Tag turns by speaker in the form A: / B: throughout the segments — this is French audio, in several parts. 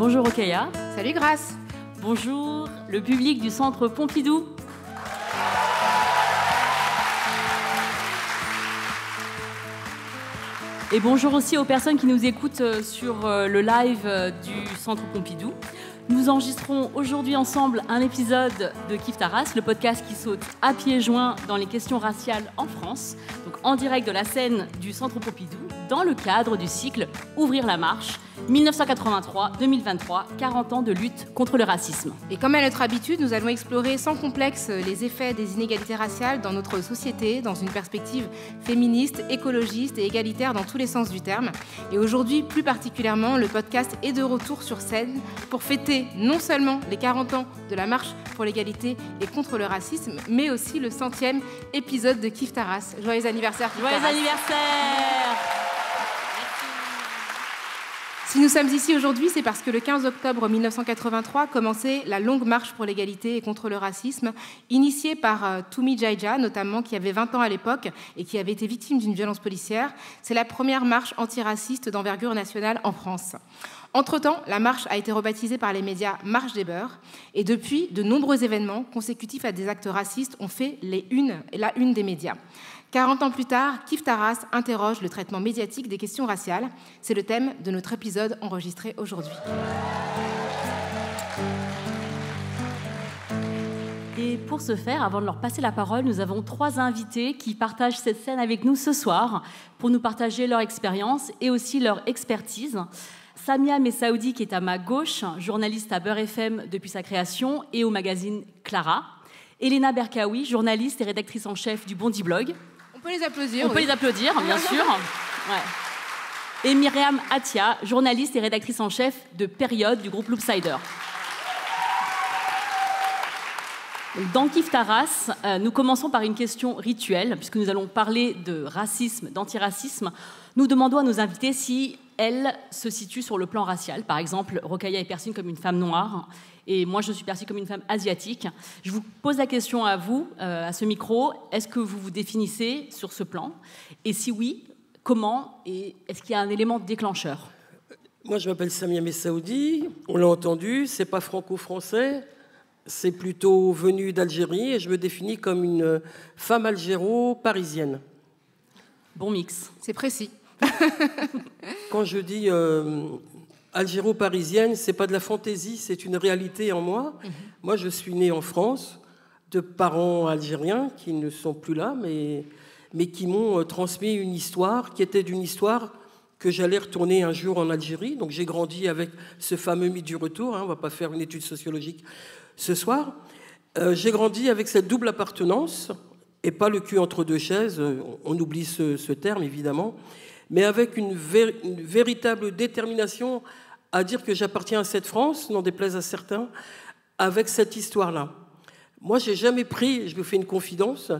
A: Bonjour Rokhaya.
B: Salut Grace.
A: Bonjour le public du Centre Pompidou. Et bonjour aussi aux personnes qui nous écoutent sur le live du Centre Pompidou. Nous enregistrons aujourd'hui ensemble un épisode de Kiffe ta race, le podcast qui saute à pieds joints dans les questions raciales en France, donc en direct de la scène du Centre Pompidou, dans le cadre du cycle Ouvrir la marche, 1983-2023, 40 ans de lutte contre le racisme.
B: Et comme à notre habitude, nous allons explorer sans complexe les effets des inégalités raciales dans notre société, dans une perspective féministe, écologiste et égalitaire dans tous les sens du terme. Et aujourd'hui, plus particulièrement, le podcast est de retour sur scène pour fêter non seulement les 40 ans de la marche pour l'égalité et contre le racisme, mais aussi le 100e épisode de Kiffe ta race. Joyeux anniversaire, Kiffe ta race.
A: Joyeux anniversaire!
B: Si nous sommes ici aujourd'hui, c'est parce que le 15 octobre 1983 commençait la longue marche pour l'égalité et contre le racisme, initiée par Toumi Jaija, notamment, qui avait 20 ans à l'époque et qui avait été victime d'une violence policière. C'est la première marche antiraciste d'envergure nationale en France. Entre-temps, la marche a été rebaptisée par les médias Marche des Beurs, et depuis, de nombreux événements consécutifs à des actes racistes ont fait la une des médias. 40 ans plus tard, Kiffe ta race interroge le traitement médiatique des questions raciales. C'est le thème de notre épisode enregistré aujourd'hui.
A: Et pour ce faire, avant de leur passer la parole, nous avons 3 invités qui partagent cette scène avec nous ce soir pour nous partager leur expérience et aussi leur expertise. Samia Messaoudi, qui est à ma gauche, journaliste à Beurre FM depuis sa création et au magazine Clara. Elena Berkaoui, journaliste et rédactrice en chef du Bondi Blog.
B: On peut les applaudir.
A: On peut les applaudir, bien sûr. Ouais. Et Myriam Atia, journaliste et rédactrice en chef de Période du groupe Loopsider. Dans Kiffe ta race, nous commençons par une question rituelle, puisque nous allons parler de racisme, d'antiracisme. Nous demandons à nos invités si elles se situent sur le plan racial. Par exemple, Rokhaya est perçue comme une femme noire, et moi je suis perçue comme une femme asiatique. Je vous pose la question à vous, à ce micro. Est-ce que vous vous définissez sur ce plan? Et si oui, comment? Et est-ce qu'il y a un élément déclencheur?
C: Moi je m'appelle Samia Messaoudi, on l'a entendu, c'est pas franco-français. C'est plutôt venu d'Algérie et je me définis comme une femme algéro-parisienne.
A: Bon mix.
B: C'est précis.
C: Quand je dis algéro-parisienne, c'est pas de la fantaisie, c'est une réalité en moi. Moi, je suis née en France de parents algériens qui ne sont plus là, mais qui m'ont transmis une histoire qui était d'une histoire que j'allais retourner un jour en Algérie. Donc j'ai grandi avec ce fameux mythe du retour. On ne va pas faire une étude sociologique ce soir. J'ai grandi avec cette double appartenance, et pas le cul entre deux chaises, on oublie ce terme évidemment, mais avec une véritable détermination à dire que j'appartiens à cette France, n'en déplaise à certains, avec cette histoire-là. Moi, j'ai jamais pris, je vous fais une confidence,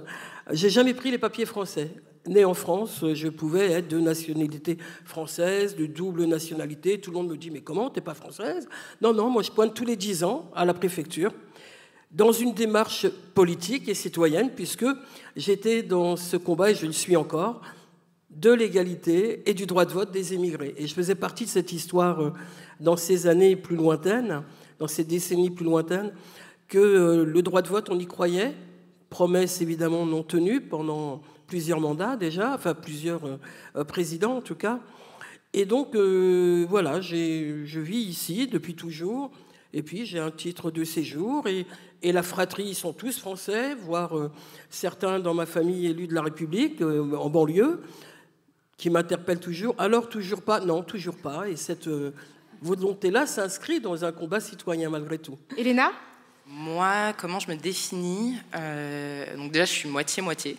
C: j'ai jamais pris les papiers français. Né en France, je pouvais être de nationalité française, de double nationalité. Tout le monde me dit « Mais comment, t'es pas française ?» Non, moi je pointe tous les 10 ans à la préfecture dans une démarche politique et citoyenne, puisque j'étais dans ce combat, et je le suis encore, de l'égalité et du droit de vote des émigrés. Et je faisais partie de cette histoire dans ces années plus lointaines, dans ces décennies plus lointaines, que le droit de vote, on y croyait, promesse évidemment non tenue pendant plusieurs mandats déjà, enfin plusieurs présidents en tout cas. Et donc voilà, je vis ici depuis toujours, et puis j'ai un titre de séjour, et la fratrie, ils sont tous français, voire certains dans ma famille élus de la République, en banlieue, qui m'interpellent toujours. Alors toujours pas? Non, toujours pas. Et cette volonté-là s'inscrit dans un combat citoyen malgré tout.
B: Elena?
D: Moi, comment je me définis? Donc déjà, je suis moitié-moitié.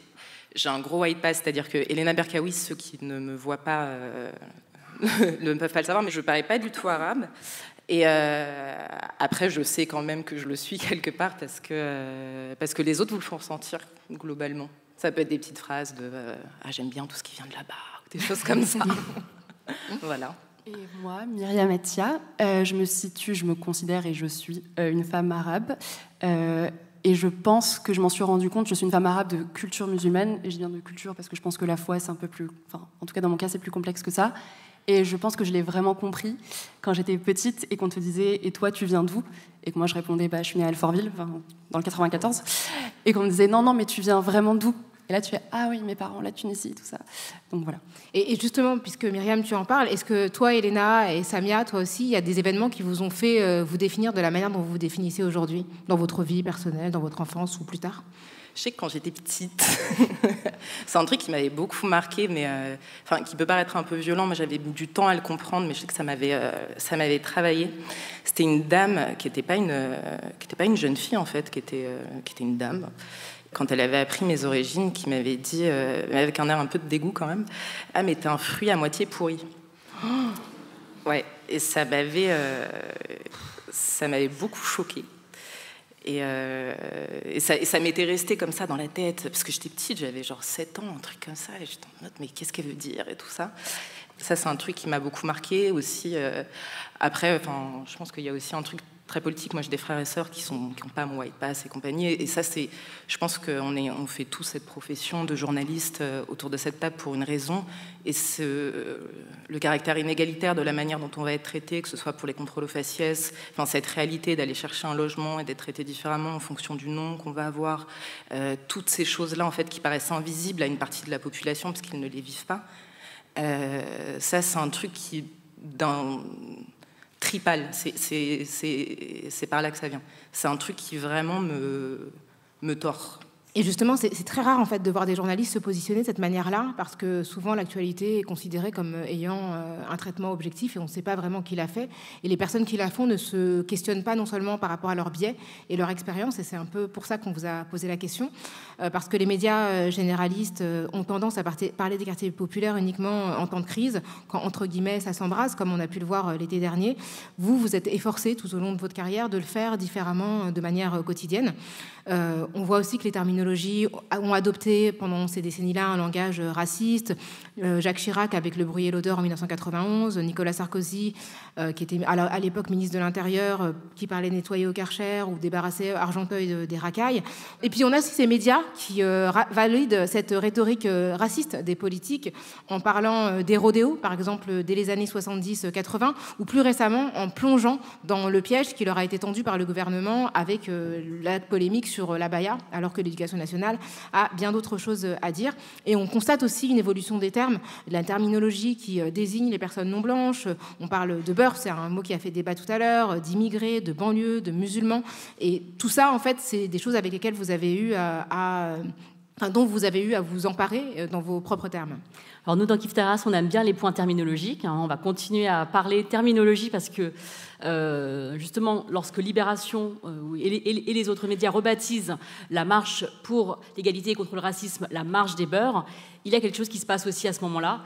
D: J'ai un gros white pass, c'est-à-dire que Elena Berkaoui, ceux qui ne me voient pas ne peuvent pas le savoir, mais je ne parais pas du tout arabe. Et après, je sais quand même que je le suis quelque part parce que les autres vous le font ressentir globalement. Ça peut être des petites phrases de ah, j'aime bien tout ce qui vient de là-bas, des choses comme ça. Voilà.
E: Et moi, Myriam Atia, je me considère et je suis une femme arabe. Et je pense que je m'en suis rendu compte, je suis une femme arabe de culture musulmane, et je viens de culture parce que je pense que la foi, c'est un peu plus... Enfin, en tout cas, dans mon cas, c'est plus complexe que ça. Et je pense que je l'ai vraiment compris quand j'étais petite et qu'on te disait « Et toi, tu viens d'où ?» Et que moi, je répondais « Je suis née à Alfortville, dans le 94. » Et qu'on me disait « Non, mais tu viens vraiment d'où ?» Et là, tu fais « Ah oui, mes parents, la Tunisie, tout ça. » Donc voilà.
B: Et justement, puisque Myriam, tu en parles, est-ce que toi, Elena et Samia, toi aussi, il y a des événements qui vous ont fait vous définir de la manière dont vous vous définissez aujourd'hui, dans votre vie personnelle, dans votre enfance ou plus tard ?
D: Je sais que quand j'étais petite, c'est un truc qui m'avait beaucoup marqué, mais qui peut paraître un peu violent. Moi, j'avais du temps à le comprendre, mais je sais que ça m'avait travaillé. C'était une dame qui n'était pas une jeune fille en fait, qui était une dame. Quand elle avait appris mes origines, qui m'avait dit, avec un air un peu de dégoût quand même, « Ah, mais t'es un fruit à moitié pourri. » Ouais, et ça m'avait beaucoup choquée. Et ça m'était resté comme ça dans la tête, parce que j'étais petite, j'avais genre 7 ans, un truc comme ça, et j'étais en mode, mais qu'est-ce qu'elle veut dire, et tout ça. Ça, c'est un truc qui m'a beaucoup marqué aussi. Après, je pense qu'il y a aussi un truc très politique. Moi, j'ai des frères et sœurs qui n'ont pas mon white pass et compagnie. Et ça, je pense qu'on fait tous cette profession de journaliste autour de cette table pour une raison. Et le caractère inégalitaire de la manière dont on va être traité, que ce soit pour les contrôles aux faciès, cette réalité d'aller chercher un logement et d'être traité différemment en fonction du nom qu'on va avoir, toutes ces choses-là, en fait, qui paraissent invisibles à une partie de la population parce qu'ils ne les vivent pas. Ça, c'est un truc qui, tripale, c'est par là que ça vient. C'est un truc qui vraiment me tord.
B: Et justement, c'est très rare en fait de voir des journalistes se positionner de cette manière-là, parce que souvent l'actualité est considérée comme ayant un traitement objectif et on ne sait pas vraiment qui l'a fait. Et les personnes qui la font ne se questionnent pas non seulement par rapport à leur biais et leur expérience, et c'est un peu pour ça qu'on vous a posé la question, parce que les médias généralistes ont tendance à parler des quartiers populaires uniquement en temps de crise, quand entre guillemets ça s'embrase, comme on a pu le voir l'été dernier. Vous êtes efforcés tout au long de votre carrière de le faire différemment, de manière quotidienne. On voit aussi que les terminologies ont adopté pendant ces décennies-là un langage raciste. Jacques Chirac avec le bruit et l'odeur en 1991, Nicolas Sarkozy, qui était à l'époque ministre de l'Intérieur, qui parlait nettoyer au Karcher ou débarrasser Argenteuil des racailles. Et puis on a aussi ces médias qui valident cette rhétorique raciste des politiques en parlant des rodéos, par exemple, dès les années 70-80, ou plus récemment en plongeant dans le piège qui leur a été tendu par le gouvernement avec la polémique sur l'abaya, alors que l'éducation nationale a bien d'autres choses à dire. Et on constate aussi une évolution des termes, de la terminologie qui désigne les personnes non blanches. On parle de beurre, c'est un mot qui a fait débat tout à l'heure, d'immigrés, de banlieues, de musulmans. Et tout ça, en fait, c'est des choses avec lesquelles vous avez eu dont vous avez eu à vous emparer dans vos propres termes.
A: Alors nous, dans Kif Taras, on aime bien les points terminologiques. On va continuer à parler terminologie parce que, justement, lorsque Libération et les autres médias rebaptisent la marche pour l'égalité et contre le racisme, la marche des beurs, il y a quelque chose qui se passe aussi à ce moment-là.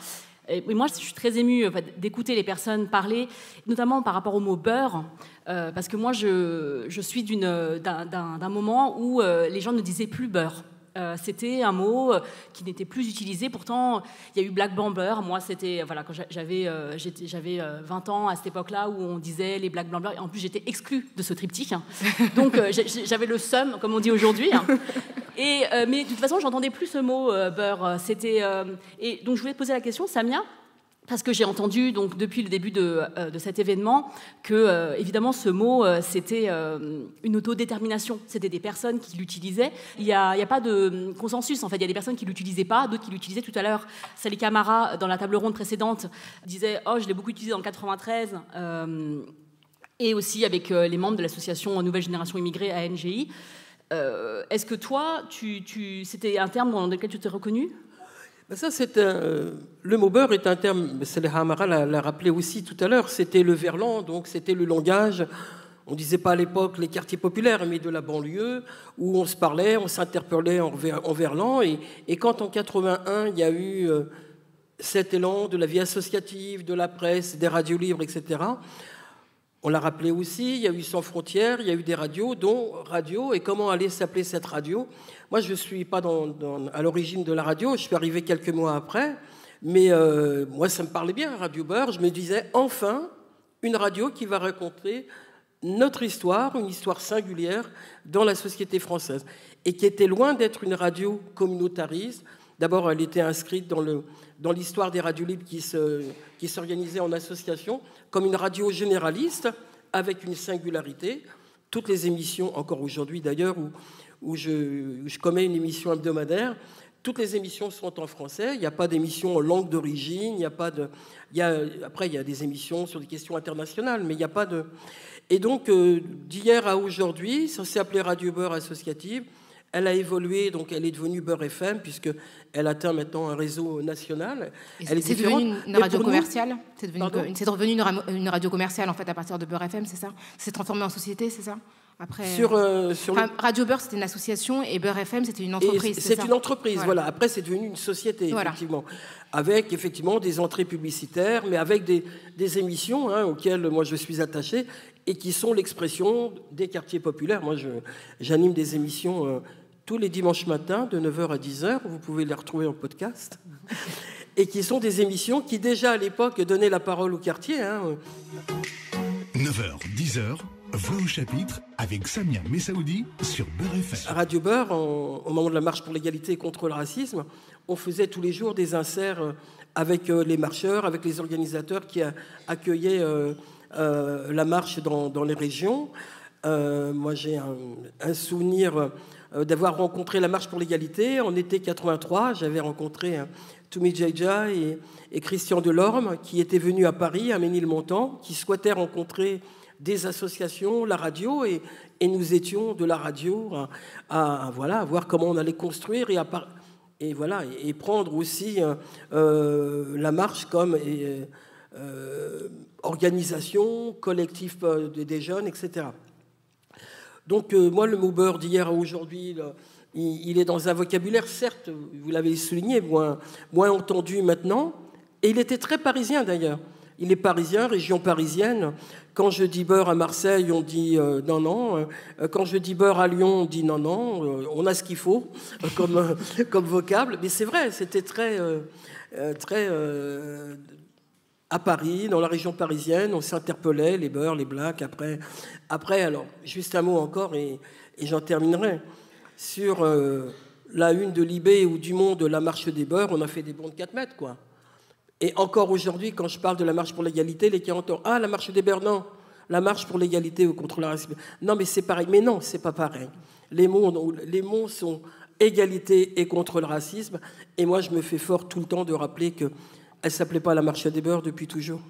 A: Et moi, je suis très émue d'écouter les personnes parler, notamment par rapport au mot beurre, parce que moi, je suis d'un moment où les gens ne disaient plus beurre. C'était un mot qui n'était plus utilisé. Pourtant, il y a eu Black Blamber. Moi, c'était quand j'avais 20 ans à cette époque-là où on disait les Black Blamber. En plus, j'étais exclue de ce triptyque. Donc, j'avais le seum, comme on dit aujourd'hui. Mais de toute façon, j'entendais plus ce mot beurre. Et donc, je voulais te poser la question, Samia. Parce que j'ai entendu donc, depuis le début de cet événement que, évidemment, ce mot, c'était une autodétermination. C'était des personnes qui l'utilisaient. Il n'y a pas de consensus, en fait. Il y a des personnes qui ne l'utilisaient pas, d'autres qui l'utilisaient tout à l'heure. Sally Camara, dans la table ronde précédente, disait « Oh, je l'ai beaucoup utilisé dans le 93 ». Et aussi avec les membres de l'association Nouvelle Génération Immigrée à NGI. Est-ce que toi, c'était un terme dans lequel tu t'es reconnu ?
C: Ça, le mot beurre est un terme, Sally Camara l'a rappelé aussi tout à l'heure, c'était le verlan, donc c'était le langage, on ne disait pas à l'époque les quartiers populaires, mais de la banlieue, où on se parlait, on s'interpellait en verlan, et quand en 81, il y a eu cet élan de la vie associative, de la presse, des radios libres, etc., on l'a rappelé aussi, il y a eu Sans Frontières, il y a eu des radios, dont Radio, et comment allait s'appeler cette radio ? Moi, je ne suis pas à l'origine de la radio, je suis arrivé quelques mois après, mais moi, ça me parlait bien, Radio Beurre. Je me disais, enfin, une radio qui va raconter notre histoire, une histoire singulière dans la société française, et qui était loin d'être une radio communautariste, D'abord, elle était inscrite dans l'histoire des radios libres qui s'organisaient en association, comme une radio généraliste, avec une singularité. Toutes les émissions, encore aujourd'hui d'ailleurs, où je commets une émission hebdomadaire, toutes les émissions sont en français. Il n'y a pas d'émission en langue d'origine. Après, il y a des émissions sur des questions internationales, mais il n'y a pas de... Et donc, d'hier à aujourd'hui, ça s'est appelé Radio Beurre Associative. Elle a évolué, donc elle est devenue Beurre FM, puisqu'elle atteint maintenant un réseau national.
B: C'est devenu une radio commerciale. C'est devenu une radio commerciale, en fait, à partir de Beurre FM, c'est ça? C'est transformé en société, c'est ça? Après, Radio Beurre, c'était une association, et Beurre FM, c'était une entreprise.
C: C'est une entreprise, voilà. Après, c'est devenu une société, effectivement. Avec, effectivement, des entrées publicitaires, mais avec des émissions auxquelles moi je suis attaché, et qui sont l'expression des quartiers populaires. Moi, j'anime des émissions tous les dimanches matins, de 9h à 10h. Vous pouvez les retrouver en podcast. Et qui sont des émissions qui, déjà à l'époque, donnaient la parole au quartier.
F: 9h, 10h, Voix au chapitre avec Samia Messaoudi sur Beurre FM.
C: Radio Beurre, au moment de la marche pour l'égalité et contre le racisme, on faisait tous les jours des inserts avec les marcheurs, avec les organisateurs qui accueillaient la marche dans les régions. Moi, j'ai un souvenir d'avoir rencontré la marche pour l'égalité. En été 83, j'avais rencontré Toumi Djaïdja et Christian Delorme, qui étaient venus à Paris, à Ménilmontant, qui souhaitaient rencontrer des associations, la radio, et nous étions de la radio à voir comment on allait construire et prendre aussi la marche comme organisation, collectif des jeunes, etc. Donc moi, le mot beurre d'hier à aujourd'hui, il est dans un vocabulaire, certes, vous l'avez souligné, moins entendu maintenant, et il était très parisien d'ailleurs. Il est parisien, région parisienne. Quand je dis beurre à Marseille, on dit non. Quand je dis beurre à Lyon, on dit non. On a ce qu'il faut comme vocable. Mais c'est vrai, c'était très à Paris, dans la région parisienne, on s'interpellait, les beurres, les blacks. Après, alors, juste un mot encore, et j'en terminerai. Sur la une de Libé ou du Monde, la marche des beurres, on a fait des bonds de 4 mètres, quoi. Et encore aujourd'hui, quand je parle de la marche pour l'égalité, les qui entendent « Ah, la marche des beurres, non, la marche pour l'égalité ou contre le racisme. » Non, mais c'est pareil. Mais non, c'est pas pareil. Les mots sont égalité et contre le racisme. Et moi, je me fais fort tout le temps de rappeler qu'elle ne s'appelait pas la marche des beurres depuis toujours.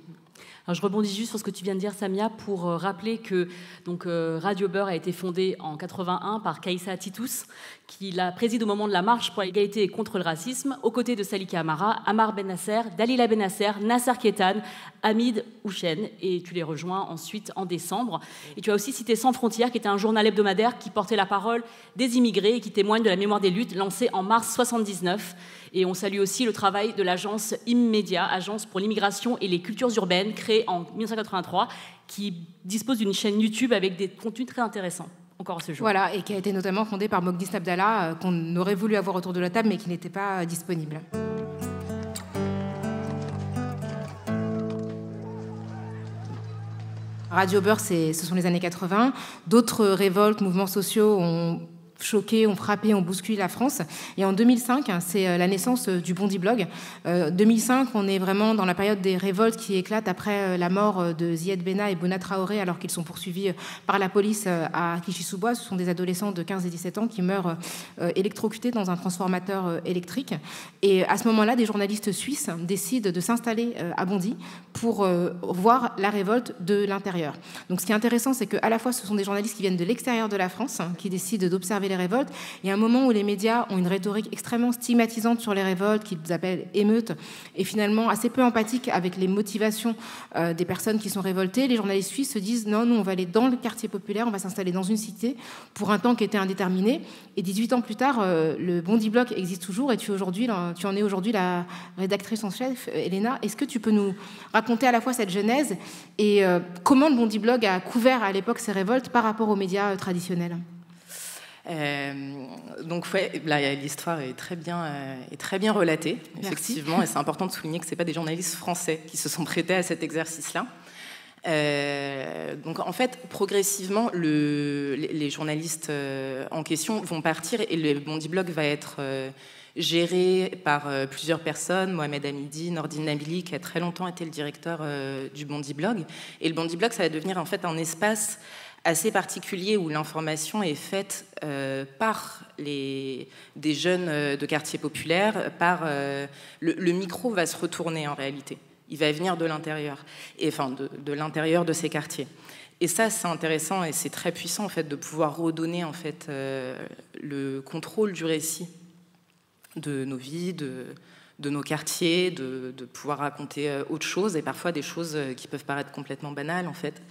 A: Alors, je rebondis juste sur ce que tu viens de dire, Samia, pour rappeler que Radio Beurre a été fondée en 81 par Kaïssa Titous, qui la préside au moment de la marche pour l'égalité et contre le racisme, aux côtés de Salika Amara, Ammar Ben Nasser, Dalila Ben Nasser, Nasser Ketan, Hamid Houchen, et tu les rejoins ensuite en décembre. Et tu as aussi cité Sans Frontières, qui était un journal hebdomadaire qui portait la parole des immigrés et qui témoigne de la mémoire des luttes, lancé en mars 1979. Et on salue aussi le travail de l'agence Immédia, agence pour l'immigration et les cultures urbaines, créée en 1983, qui dispose d'une chaîne YouTube avec des contenus très intéressants, encore à ce jour.
B: Voilà, et qui a été notamment fondée par Mogdis Abdallah, qu'on aurait voulu avoir autour de la table, mais qui n'était pas disponible. Radio Beurre, ce sont les années 80. D'autres révoltes, mouvements sociaux ont choqué, ont frappé, ont bousculé la France. Et en 2005, c'est la naissance du Bondi Blog. 2005, on est vraiment dans la période des révoltes qui éclatent après la mort de Ziad Benna et Bouna Traoré, alors qu'ils sont poursuivis par la police à Clichy-sous-Bois. Ce sont des adolescents de 15 et 17 ans qui meurent électrocutés dans un transformateur électrique. Et à ce moment-là, des journalistes suisses décident de s'installer à Bondy pour voir la révolte de l'intérieur. Donc ce qui est intéressant, c'est qu'à la fois, ce sont des journalistes qui viennent de l'extérieur de la France, qui décident d'observer les révoltes. Il y a un moment où les médias ont une rhétorique extrêmement stigmatisante sur les révoltes, qu'ils appellent émeutes, et finalement assez peu empathique avec les motivations des personnes qui sont révoltées. Les journalistes suisses se disent non, nous on va aller dans le quartier populaire, on va s'installer dans une cité pour un temps qui était indéterminé. Et 18 ans plus tard, le Bondi Blog existe toujours, et tu en es aujourd'hui la rédactrice en chef, Elena. Est-ce que tu peux nous raconter à la fois cette genèse et comment le Bondi Blog a couvert à l'époque ces révoltes par rapport aux médias traditionnels?
D: Donc là, l'histoire est très bien relatée, effectivement. Merci. Et c'est important de souligner que ce n'est pas des journalistes français qui se sont prêtés à cet exercice-là. Donc en fait, progressivement, les journalistes en question vont partir et le Bondi Blog va être géré par plusieurs personnes, Mohamed Hamidi, Nordine Nabili, qui a très longtemps été le directeur du Bondi Blog. Et le Bondi Blog, ça va devenir en fait un espace assez particulier où l'information est faite par des jeunes de quartiers populaires, le micro va se retourner en réalité. Il va venir de l'intérieur, de l'intérieur de ces quartiers. Et ça, c'est intéressant et c'est très puissant en fait de pouvoir redonner en fait le contrôle du récit de nos vies, de nos quartiers, de pouvoir raconter autre chose et parfois des choses qui peuvent paraître complètement banales en fait.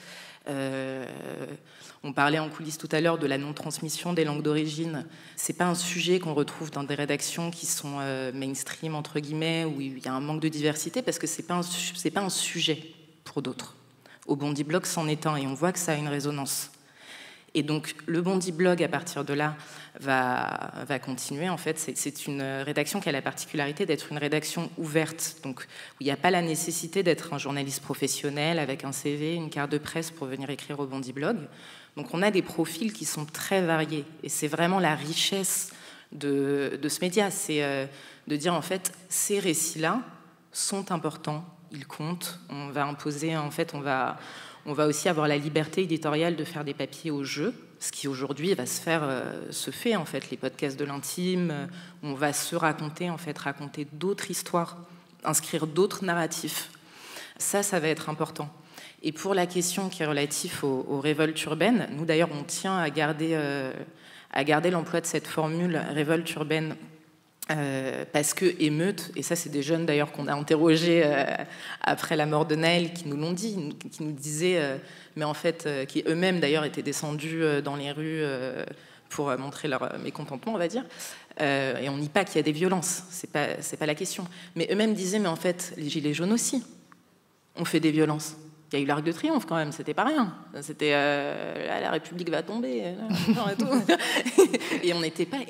D: On parlait en coulisses tout à l'heure de la non-transmission des langues d'origine. C'est pas un sujet qu'on retrouve dans des rédactions qui sont mainstream entre guillemets où il y a un manque de diversité parce que c'est pas un sujet pour d'autres. Au Bondi Blog, c'en est un et on voit que ça a une résonance. Et donc le Bondi Blog à partir de là va continuer. En fait, c'est une rédaction qui a la particularité d'être une rédaction ouverte, donc où il n'y a pas la nécessité d'être un journaliste professionnel avec un CV, une carte de presse pour venir écrire au Bondi Blog. Donc on a des profils qui sont très variés et c'est vraiment la richesse de ce média, c'est de dire en fait ces récits-là sont importants, ils comptent. On va imposer en fait on va aussi avoir la liberté éditoriale de faire des papiers au jeu, ce qui aujourd'hui se fait en fait, les podcasts de l'intime, on va se raconter d'autres histoires, inscrire d'autres narratifs. Ça va être important. Et pour la question qui est relative aux révoltes urbaines, nous d'ailleurs on tient à garder l'emploi de cette formule révolte urbaine parce que émeute, et ça c'est des jeunes d'ailleurs qu'on a interrogés après la mort de Naël qui nous l'ont dit, qui nous disaient, mais en fait, qui eux-mêmes d'ailleurs étaient descendus dans les rues pour montrer leur mécontentement, on va dire, et on nie pas qu'il y a des violences, c'est pas la question, mais eux-mêmes disaient, mais en fait, les gilets jaunes aussi ont fait des violences. Il y a eu l'Arc de Triomphe quand même, c'était pas rien. C'était la République va tomber, et tout. Et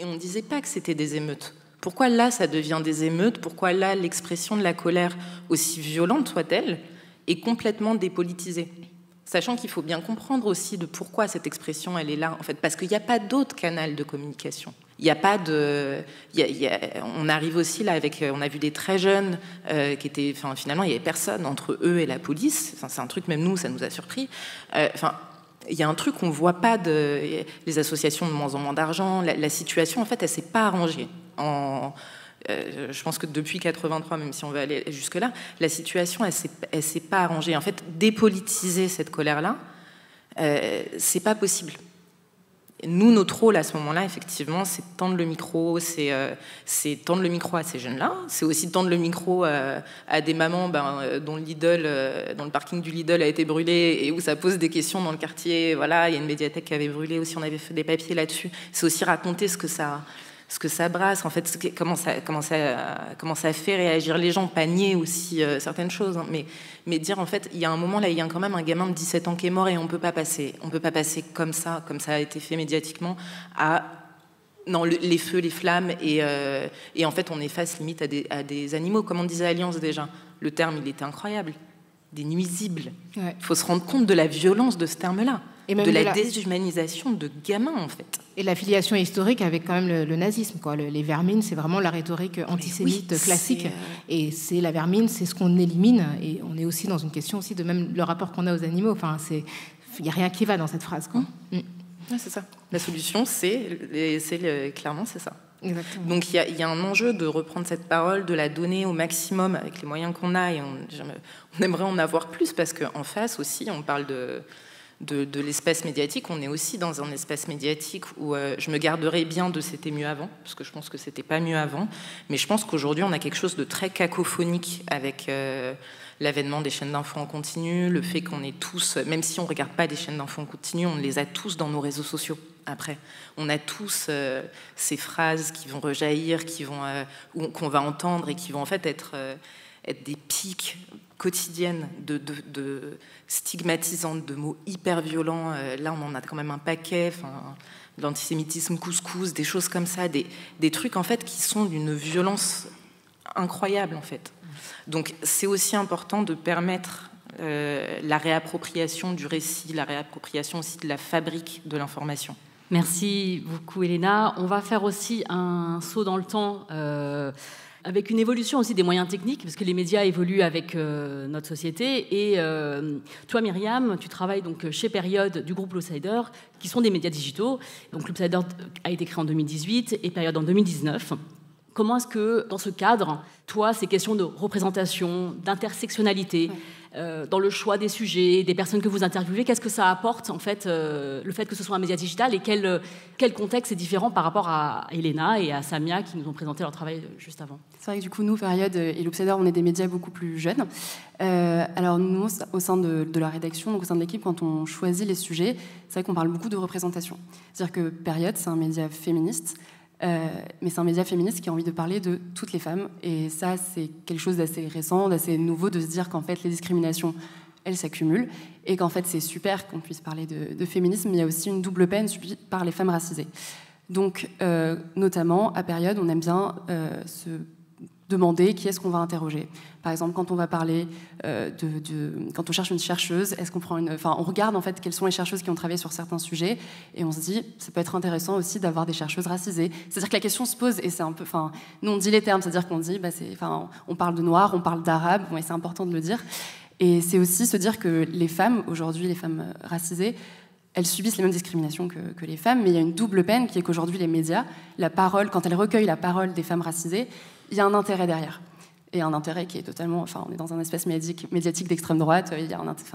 D: on disait pas que c'était des émeutes. Pourquoi là ça devient des émeutes? Pourquoi là l'expression de la colère, aussi violente soit-elle, est complètement dépolitisée? Sachant qu'il faut bien comprendre aussi de pourquoi cette expression elle est là, en fait, parce qu'il n'y a pas d'autre canal de communication. Il n'y a pas de. On arrive aussi là avec. On a vu des très jeunes qui étaient. Enfin, finalement, il n'y avait personne entre eux et la police. Enfin, c'est un truc, même nous, ça nous a surpris. Il y a un truc qu'on ne voit pas les associations de moins en moins d'argent. La situation, en fait, elle ne s'est pas arrangée. Je pense que depuis 83, même si on veut aller jusque-là, la situation, elle ne s'est pas arrangée. En fait, dépolitiser cette colère-là, c'est pas possible. Nous, notre rôle à ce moment-là, effectivement, c'est tendre le micro, c'est tendre le micro à ces jeunes-là, c'est aussi tendre le micro à des mamans dont le parking du Lidl a été brûlé et où ça pose des questions dans le quartier. Voilà, il y a une médiathèque qui avait brûlé aussi, on avait fait des papiers là-dessus. C'est aussi raconter ce que ça brasse, en fait, comment ça fait réagir les gens, pas nier aussi certaines choses, hein, mais dire, en fait, il y a un moment, là, il y a quand même un gamin de 17 ans qui est mort et on peut pas passer comme ça a été fait médiatiquement, à les feux, les flammes, et en fait, on est face limite à des animaux, comme on disait à Alliance déjà. Le terme, il était incroyable. Des nuisibles. Ouais. Il faut se rendre compte de la violence de ce terme-là. Et même de la déshumanisation de gamins, en fait.
B: Et l'affiliation historique avec quand même le nazisme, quoi. Les vermines, c'est vraiment la rhétorique antisémite classique. Et c'est la vermine, c'est ce qu'on élimine. Et on est aussi dans une question aussi de même le rapport qu'on a aux animaux. Enfin, il n'y a rien qui va dans cette phrase, quoi.
D: Ouais, c'est ça. La solution, clairement, c'est ça.
B: Exactement.
D: Donc il y a un enjeu de reprendre cette parole, de la donner au maximum avec les moyens qu'on a, et on aimerait en avoir plus, parce qu'en face aussi, on parle de l'espace médiatique, on est aussi dans un espace médiatique où je me garderais bien de c'était mieux avant, parce que je pense que c'était pas mieux avant, mais je pense qu'aujourd'hui on a quelque chose de très cacophonique avec l'avènement des chaînes d'infos en continu, le fait qu'on est tous, même si on regarde pas des chaînes d'infos en continu, on les a tous dans nos réseaux sociaux. Après, on a tous ces phrases qui vont rejaillir, qu'on va entendre et qui vont en fait être des pics quotidiennes de stigmatisantes, de mots hyper violents. Là, on en a quand même un paquet. De l'antisémitisme couscous, des choses comme ça, des trucs en fait qui sont d'une violence incroyable en fait. Donc, c'est aussi important de permettre la réappropriation du récit, la réappropriation aussi de la fabrique de l'information.
A: Merci beaucoup, Elena. On va faire aussi un saut dans le temps avec une évolution aussi des moyens techniques, parce que les médias évoluent avec notre société. Et toi, Myriam, tu travailles donc chez Période du groupe Loopsider, qui sont des médias digitaux. Donc Loopsider a été créé en 2018 et Période en 2019. Comment est-ce que, dans ce cadre, toi, ces questions de représentation, d'intersectionnalité, dans le choix des sujets, des personnes que vous interviewez, qu'est-ce que ça apporte, en fait, le fait que ce soit un média digital, et quel contexte est différent par rapport à Elena et à Samia qui nous ont présenté leur travail juste avant?
E: C'est vrai que du coup, nous, Période et Loopsider, on est des médias beaucoup plus jeunes. Alors nous, au sein de la rédaction, donc au sein de l'équipe, quand on choisit les sujets, c'est vrai qu'on parle beaucoup de représentation. C'est-à-dire que Période, c'est un média féministe, mais c'est un média féministe qui a envie de parler de toutes les femmes. Et ça, c'est quelque chose d'assez récent, d'assez nouveau, de se dire qu'en fait, les discriminations, elles s'accumulent, et qu'en fait, c'est super qu'on puisse parler de féminisme, mais il y a aussi une double peine subie par les femmes racisées. Donc, notamment, à Période, on aime bien se demander qui est-ce qu'on va interroger. Par exemple, quand on va parler quand on cherche une chercheuse, est-ce qu'on prend on regarde en fait quelles sont les chercheuses qui ont travaillé sur certains sujets, et on se dit ça peut être intéressant aussi d'avoir des chercheuses racisées. C'est-à-dire que la question se pose, et c'est un peu, nous on dit les termes, c'est-à-dire qu'on dit, on parle de noir, on parle d'arabe, et c'est important de le dire. Et c'est aussi se dire que les femmes aujourd'hui, les femmes racisées, elles subissent les mêmes discriminations que les femmes, mais il y a une double peine qui est qu'aujourd'hui les médias, la parole, quand elles recueillent la parole des femmes racisées, il y a un intérêt derrière. Et un intérêt qui est totalement... on est dans un espace médiatique d'extrême droite,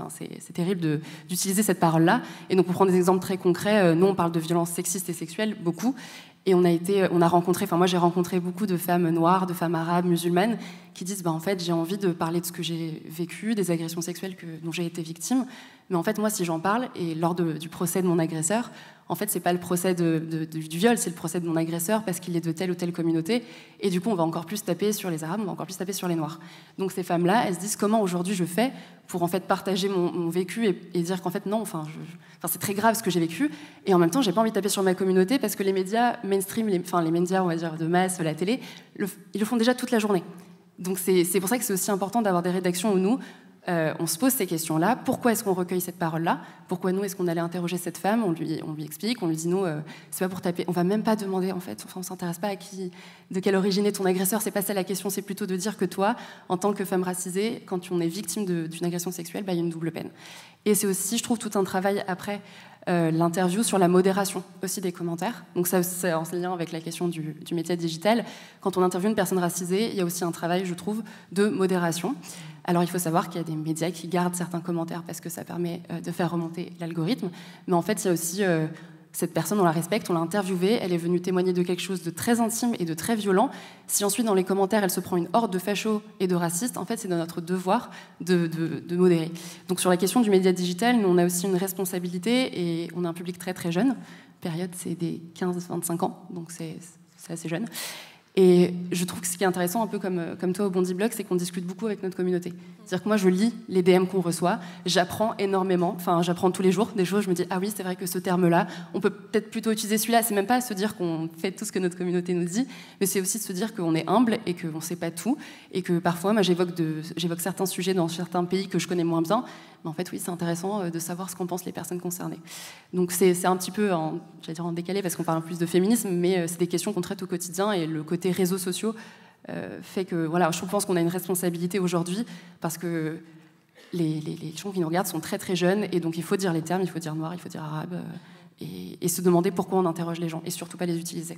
E: c'est terrible d'utiliser cette parole-là. Et donc, pour prendre des exemples très concrets, nous, on parle de violences sexistes et sexuelles, beaucoup. Et moi, j'ai rencontré beaucoup de femmes noires, de femmes arabes, musulmanes, qui disent, en fait, j'ai envie de parler de ce que j'ai vécu, des agressions sexuelles dont j'ai été victime. Mais en fait, moi, si j'en parle, et lors du procès de mon agresseur, en fait, c'est pas le procès du viol, c'est le procès de mon agresseur parce qu'il est de telle ou telle communauté. Et du coup, on va encore plus taper sur les Arabes, on va encore plus taper sur les Noirs. Donc ces femmes-là, elles se disent comment aujourd'hui je fais pour en fait partager mon vécu et dire qu'en fait non, c'est très grave ce que j'ai vécu. Et en même temps, j'ai pas envie de taper sur ma communauté parce que les médias mainstream, les médias, on va dire de masse, la télé, ils le font déjà toute la journée. Donc c'est pour ça que c'est aussi important d'avoir des rédactions où nous, on se pose ces questions-là. Pourquoi est-ce qu'on recueille cette parole-là? Pourquoi nous, est-ce qu'on allait interroger cette femme? On lui explique, on lui dit, nous, c'est pas pour taper. On va même pas demander, en fait, on s'intéresse pas à de quelle origine est ton agresseur. C'est pas ça la question, c'est plutôt de dire que toi, en tant que femme racisée, quand on est victime d'une agression sexuelle, il y a une double peine. Et c'est aussi, je trouve, tout un travail après l'interview sur la modération aussi des commentaires. Donc ça, c'est en lien avec la question du média digital. Quand on interviewe une personne racisée, il y a aussi un travail, je trouve, de modération. Alors il faut savoir qu'il y a des médias qui gardent certains commentaires parce que ça permet de faire remonter l'algorithme. Mais en fait, il y a aussi cette personne, on la respecte, on l'a interviewée, elle est venue témoigner de quelque chose de très intime et de très violent. Si ensuite, dans les commentaires, elle se prend une horde de fachos et de racistes, en fait, c'est de notre devoir de modérer. Donc sur la question du média digital, nous, on a aussi une responsabilité et on a un public très très jeune. Période, c'est des 15-25 ans, donc c'est assez jeune. Et je trouve que ce qui est intéressant, un peu comme toi au Bondi Blog, c'est qu'on discute beaucoup avec notre communauté. C'est-à-dire que moi, je lis les DM qu'on reçoit, j'apprends énormément, j'apprends tous les jours des choses, je me dis, ah oui, c'est vrai que ce terme-là, on peut peut-être plutôt utiliser celui-là. C'est même pas se dire qu'on fait tout ce que notre communauté nous dit, mais c'est aussi de se dire qu'on est humble et qu'on ne sait pas tout, et que parfois, moi, j'évoque certains sujets dans certains pays que je connais moins bien, mais en fait, oui, c'est intéressant de savoir ce qu'en pensent les personnes concernées. Donc c'est un petit peu en décalé, parce qu'on parle plus de féminisme, mais c'est des questions qu'on traite au quotidien, et le côté réseaux sociaux fait que, je pense qu'on a une responsabilité aujourd'hui, parce que les gens qui nous regardent sont très très jeunes, et donc il faut dire les termes, il faut dire noir, il faut dire arabe, et se demander pourquoi on interroge les gens, et surtout pas les utiliser.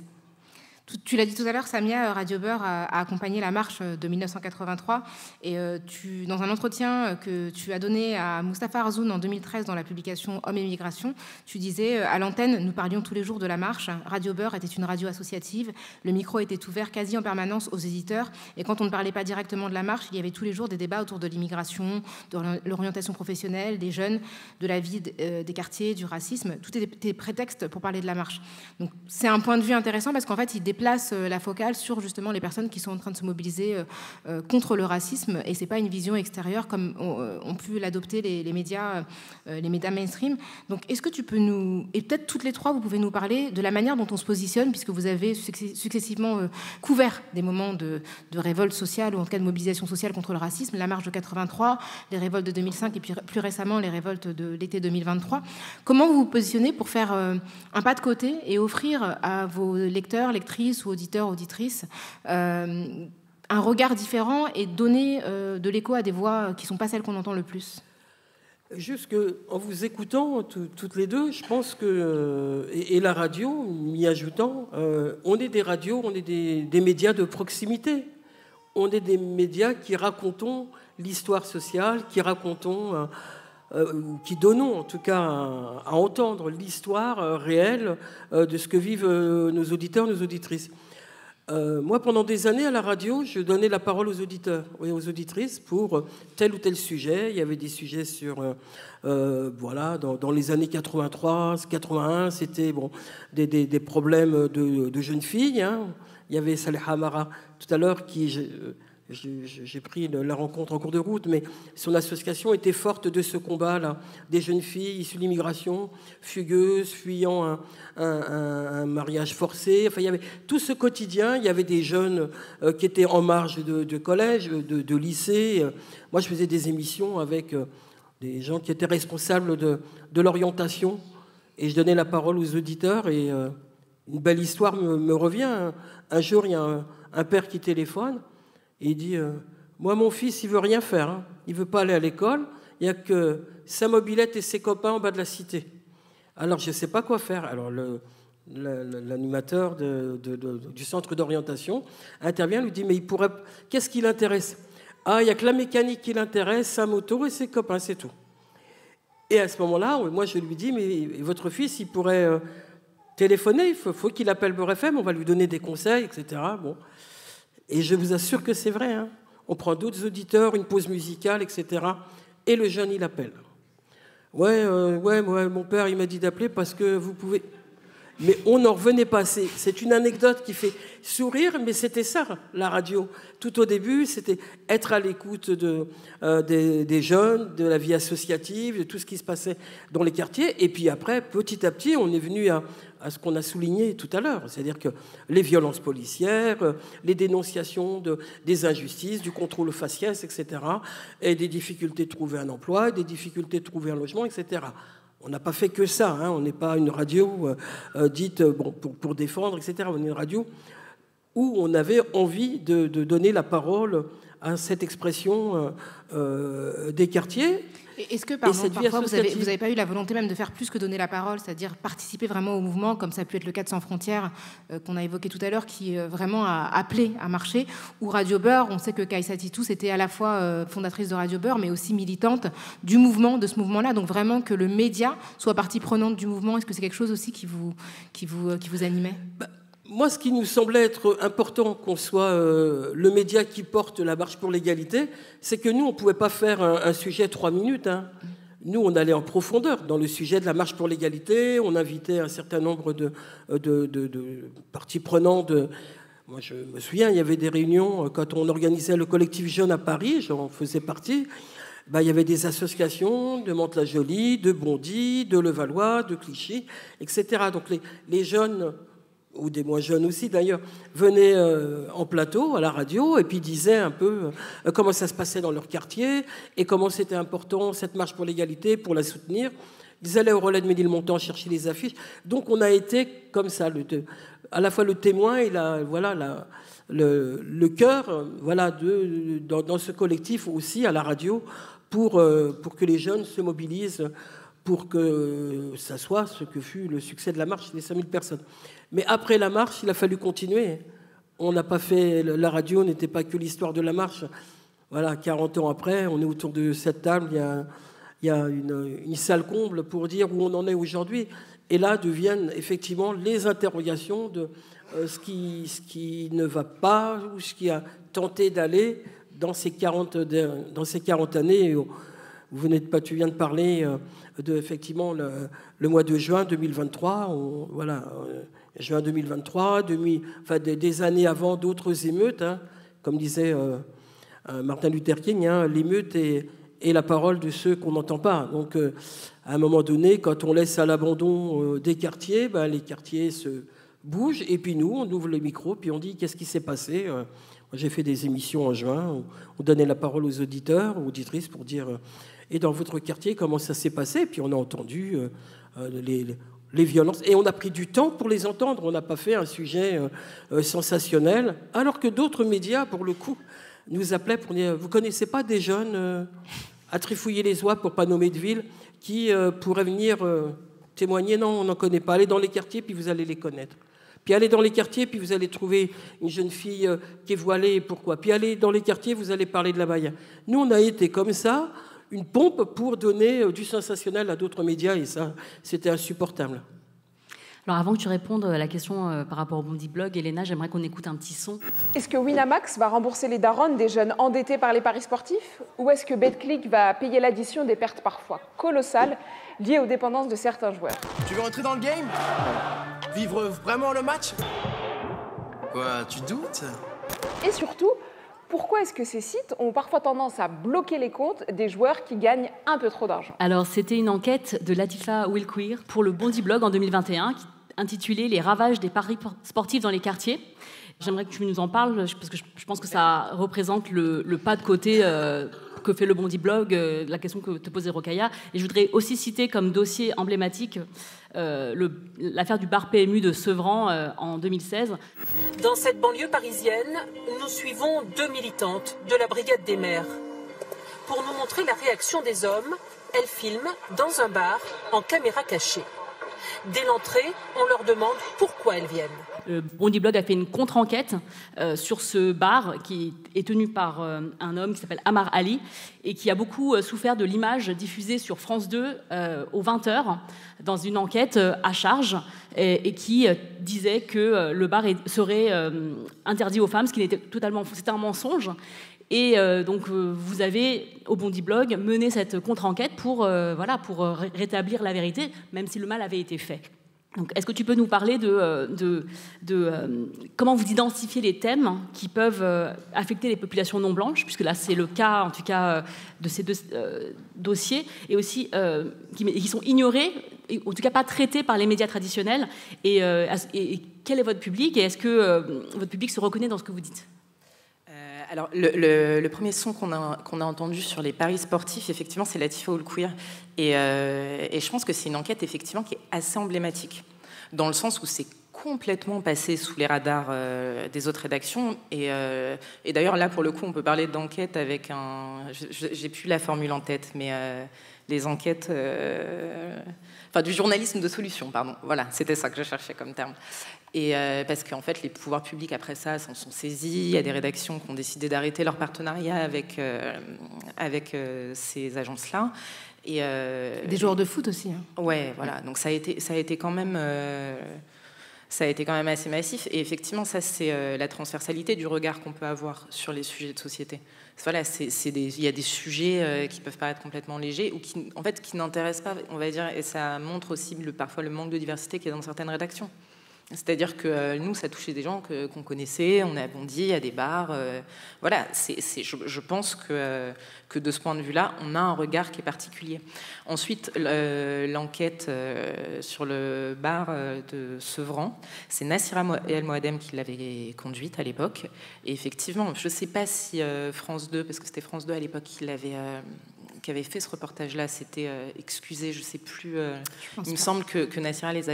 B: Tu l'as dit tout à l'heure, Samia, Radio Beurre a accompagné la marche de 1983. Et dans un entretien que tu as donné à Mustapha Arzoun en 2013 dans la publication Hommes et Migration, tu disais, à l'antenne, nous parlions tous les jours de la marche. Radio Beurre était une radio associative. Le micro était ouvert quasi en permanence aux éditeurs. Et quand on ne parlait pas directement de la marche, il y avait tous les jours des débats autour de l'immigration, de l'orientation professionnelle, des jeunes, de la vie des quartiers, du racisme. Tout était prétexte pour parler de la marche. Donc c'est un point de vue intéressant parce qu'en fait, il dépasse déplace la focale sur justement les personnes qui sont en train de se mobiliser contre le racisme, et c'est pas une vision extérieure comme ont pu l'adopter les médias mainstream. Donc est-ce que tu peux et peut-être toutes les trois, vous pouvez nous parler de la manière dont on se positionne, puisque vous avez successivement couvert des moments de révolte sociale, ou en tout cas de mobilisation sociale contre le racisme, la marche de 83, les révoltes de 2005 et puis plus récemment les révoltes de l'été 2023. Comment vous vous positionnez pour faire un pas de côté et offrir à vos lecteurs, lectrices ou auditeurs, auditrices un regard différent et donner de l'écho à des voix qui ne sont pas celles qu'on entend le plus?
C: Juste qu'en vous écoutant toutes les deux, je pense que, et la radio, m'y ajoutant, on est des radios, on est des médias de proximité. On est des médias qui racontons l'histoire sociale, qui donnons en tout cas à entendre l'histoire réelle de ce que vivent nos auditeurs, nos auditrices. Moi, pendant des années à la radio, je donnais la parole aux auditeurs et aux auditrices pour tel ou tel sujet. Il y avait des sujets sur, dans les années 83, 81, c'était des problèmes de jeunes filles. Hein. Il y avait Saleha Amara tout à l'heure qui... J'ai pris la rencontre en cours de route, mais son association était forte de ce combat-là. Des jeunes filles issues de l'immigration, fugueuses, fuyant un mariage forcé. Enfin, il y avait tout ce quotidien. Il y avait des jeunes qui étaient en marge de collège, de lycée. Moi, je faisais des émissions avec des gens qui étaient responsables de l'orientation. Et je donnais la parole aux auditeurs. Et une belle histoire me revient. Un jour, il y a un père qui téléphone. Et il dit, moi, mon fils, il veut rien faire. Hein. Il veut pas aller à l'école. Il n'y a que sa mobilette et ses copains en bas de la cité. Alors, je ne sais pas quoi faire. Alors, l'animateur du centre d'orientation intervient, lui dit, mais qu'est-ce qui l'intéresse? Ah, il n'y a que la mécanique qui l'intéresse, sa moto et ses copains, c'est tout. Et à ce moment-là, moi, je lui dis, mais votre fils, il pourrait téléphoner. Il faut qu'il appelle Beurre FM. On va lui donner des conseils, etc. Bon. Et je vous assure que c'est vrai. Hein. On prend d'autres auditeurs, une pause musicale, etc. Et le jeune, il appelle. Ouais, mon père, il m'a dit d'appeler parce que vous pouvez... Mais on n'en revenait pas. C'est une anecdote qui fait sourire, mais c'était ça, la radio. Tout au début, c'était être à l'écoute des jeunes, de la vie associative, de tout ce qui se passait dans les quartiers. Et puis après, petit à petit, on est venu à ce qu'on a souligné tout à l'heure. C'est-à-dire que les violences policières, les dénonciations des injustices, du contrôle faciès, etc. Et des difficultés de trouver un emploi, des difficultés de trouver un logement, etc. On n'a pas fait que ça, hein. On n'est pas une radio dite pour défendre, etc. On est une radio où on avait envie de donner la parole à cette expression des quartiers.
B: Est-ce que, parfois, vous n'avez pas eu la volonté même de faire plus que donner la parole, c'est-à-dire participer vraiment au mouvement, comme ça a pu être le cas de Sans Frontières, qu'on a évoqué tout à l'heure, qui vraiment a appelé à marcher, ou Radio Beurre, on sait que Kaïssa Titou, c'était à la fois fondatrice de Radio Beurre, mais aussi militante du mouvement, de ce mouvement-là, donc vraiment que le média soit partie prenante du mouvement, est-ce que c'est quelque chose aussi qui vous animait?
C: Moi, ce qui nous semblait être important qu'on soit le média qui porte la marche pour l'égalité, c'est que nous, on ne pouvait pas faire un sujet 3 minutes. Hein. Nous, on allait en profondeur dans le sujet de la marche pour l'égalité. On invitait un certain nombre de parties prenantes. Moi, je me souviens, il y avait des réunions quand on organisait le collectif Jeune à Paris, j'en faisais partie. Il y avait des associations de Mantes-la-Jolie, de Bondy, de Levallois, de Clichy, etc. Donc les jeunes... ou des moins jeunes aussi d'ailleurs, venaient en plateau à la radio et puis disaient un peu comment ça se passait dans leur quartier et comment c'était important cette marche pour l'égalité, pour la soutenir. Ils allaient au relais de Ménilmontant chercher les affiches. Donc on a été comme ça, à la fois le témoin et le cœur dans ce collectif aussi à la radio pour que les jeunes se mobilisent pour que ça soit ce que fut le succès de la marche, les 5000 personnes. Mais après la marche, il a fallu continuer. On n'a pas fait... La radio n'était pas que l'histoire de la marche. Voilà, 40 ans après, on est autour de cette table, il y a une salle comble pour dire où on en est aujourd'hui. Et là deviennent effectivement les interrogations de ce qui ne va pas ou ce qui a tenté d'aller dans ces 40 années. Tu viens de parler de effectivement le mois de juin 2023. juin 2023, des années avant d'autres émeutes, hein, comme disait Martin Luther King, hein, l'émeute est la parole de ceux qu'on n'entend pas. Donc, à un moment donné, quand on laisse à l'abandon des quartiers, les quartiers se bougent, et puis nous, on ouvre les micros, puis on dit qu'est-ce qui s'est passé. Moi, j'ai fait des émissions en juin, où on donnait la parole aux auditeurs, aux auditrices, pour dire et dans votre quartier, comment ça s'est passé. Puis on a entendu les violences, et on a pris du temps pour les entendre. On n'a pas fait un sujet sensationnel, alors que d'autres médias, pour le coup, nous appelaient pour dire, vous connaissez pas des jeunes à trifouiller les oies, pour pas nommer de ville, qui pourraient venir témoigner? Non, on n'en connaît pas. Allez dans les quartiers, puis vous allez les connaître. Puis allez dans les quartiers, puis vous allez trouver une jeune fille qui est voilée, et pourquoi? Puis allez dans les quartiers, vous allez parler de la Baïa. Nous, on a été comme ça, une pompe pour donner du sensationnel à d'autres médias, et ça, c'était insupportable.
A: Alors avant que tu répondes à la question par rapport au Bondi Blog, Elena, j'aimerais qu'on écoute un petit son.
G: Est-ce que Winamax va rembourser les darons des jeunes endettés par les paris sportifs? Ou est-ce que BetClick va payer l'addition des pertes parfois colossales liées aux dépendances de certains joueurs?
H: Tu veux rentrer dans le game? Vivre vraiment le match? Quoi, tu doutes?
G: Et surtout, pourquoi est-ce que ces sites ont parfois tendance à bloquer les comptes des joueurs qui gagnent un peu trop d'argent?
A: Alors, c'était une enquête de Latifa Wilqueer pour le Bondi Blog en 2021, intitulée « Les ravages des paris sportifs dans les quartiers ». J'aimerais que tu nous en parles, parce que je pense que ça représente le pas de côté que fait le Bondi Blog, la question que te posait Rokhaya. Et je voudrais aussi citer comme dossier emblématique l'affaire du bar PMU de Sevran en 2016.
I: Dans cette banlieue parisienne, nous suivons 2 militantes de la Brigade des Mères. Pour nous montrer la réaction des hommes, elles filment dans un bar en caméra cachée. Dès l'entrée, on leur demande pourquoi elles viennent.
A: Le Bondi Blog a fait une contre-enquête sur ce bar qui est tenu par un homme qui s'appelle Amar Ali et qui a beaucoup souffert de l'image diffusée sur France 2 aux 20h dans une enquête à charge et qui disait que le bar serait interdit aux femmes, ce qui n'était c'était un mensonge. Et donc vous avez au Bondi Blog mené cette contre-enquête pour rétablir la vérité, même si le mal avait été fait. Donc, est-ce que tu peux nous parler de comment vous identifiez les thèmes qui peuvent affecter les populations non blanches, puisque là c'est le cas en tout cas de ces deux dossiers, et aussi qui sont ignorés, et en tout cas pas traités par les médias traditionnels, et quel est votre public, et est-ce que votre public se reconnaît dans ce que vous dites?
D: Alors, le premier son qu'on a entendu sur les paris sportifs, effectivement, c'est Latifa Wilqueer. Et je pense que c'est une enquête, effectivement, qui est assez emblématique, dans le sens où c'est complètement passé sous les radars des autres rédactions. Et d'ailleurs, là, pour le coup, on peut parler d'enquête avec un... J'ai plus la formule en tête, mais les enquêtes... Enfin, du journalisme de solution, pardon. Voilà, c'était ça que je cherchais comme terme. Et parce qu'en fait, les pouvoirs publics, après ça, s'en sont saisis. Il y a des rédactions qui ont décidé d'arrêter leur partenariat avec ces agences-là. Et,
B: des joueurs de foot aussi. Hein.
D: Ouais, voilà. Donc ça a été quand même assez massif. Et effectivement, ça, c'est la transversalité du regard qu'on peut avoir sur les sujets de société. Voilà, il y a des sujets qui peuvent paraître complètement légers ou qui n'intéressent pas, on va dire, et ça montre aussi parfois le manque de diversité qu'il y a dans certaines rédactions. C'est-à-dire que nous, ça touchait des gens qu'on connaissait, on a bondi à des bars. Voilà, je pense que de ce point de vue-là, on a un regard qui est particulier. Ensuite, l'enquête sur le bar de Sevran, c'est Nassira El Moadem qui l'avait conduite à l'époque. Et effectivement, je ne sais pas si France 2, parce que c'était France 2 à l'époque qui avait fait ce reportage-là, c'était excusé, je ne sais plus. Il me semble que Nassira les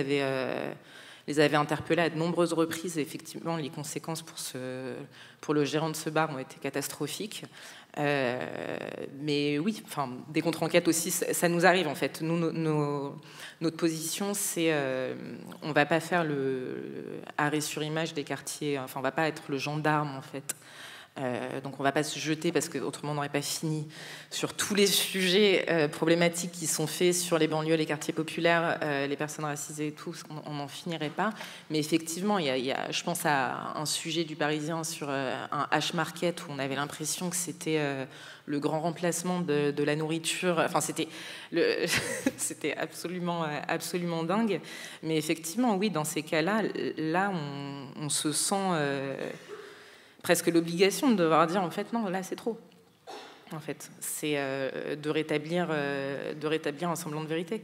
D: avait interpellés à de nombreuses reprises. Et effectivement, les conséquences pour le gérant de ce bar ont été catastrophiques. Mais oui, enfin, des contre-enquêtes aussi, ça nous arrive en fait. Nous, notre position, c'est on ne va pas faire le arrêt sur image des quartiers. Enfin, on ne va pas être le gendarme en fait Donc on ne va pas se jeter, parce qu'autrement on n'aurait pas fini, sur tous les sujets problématiques qui sont faits sur les banlieues, les quartiers populaires, les personnes racisées et tout, parce qu'on n'en finirait pas. Mais effectivement, il y a, je pense à un sujet du Parisien sur un H-Market où on avait l'impression que c'était le grand remplacement de la nourriture. Enfin, c'était absolument dingue. Mais effectivement, oui, dans ces cas-là, là, on se sent... presque l'obligation de devoir dire en fait non, là c'est trop. En fait, c'est de rétablir un semblant de vérité.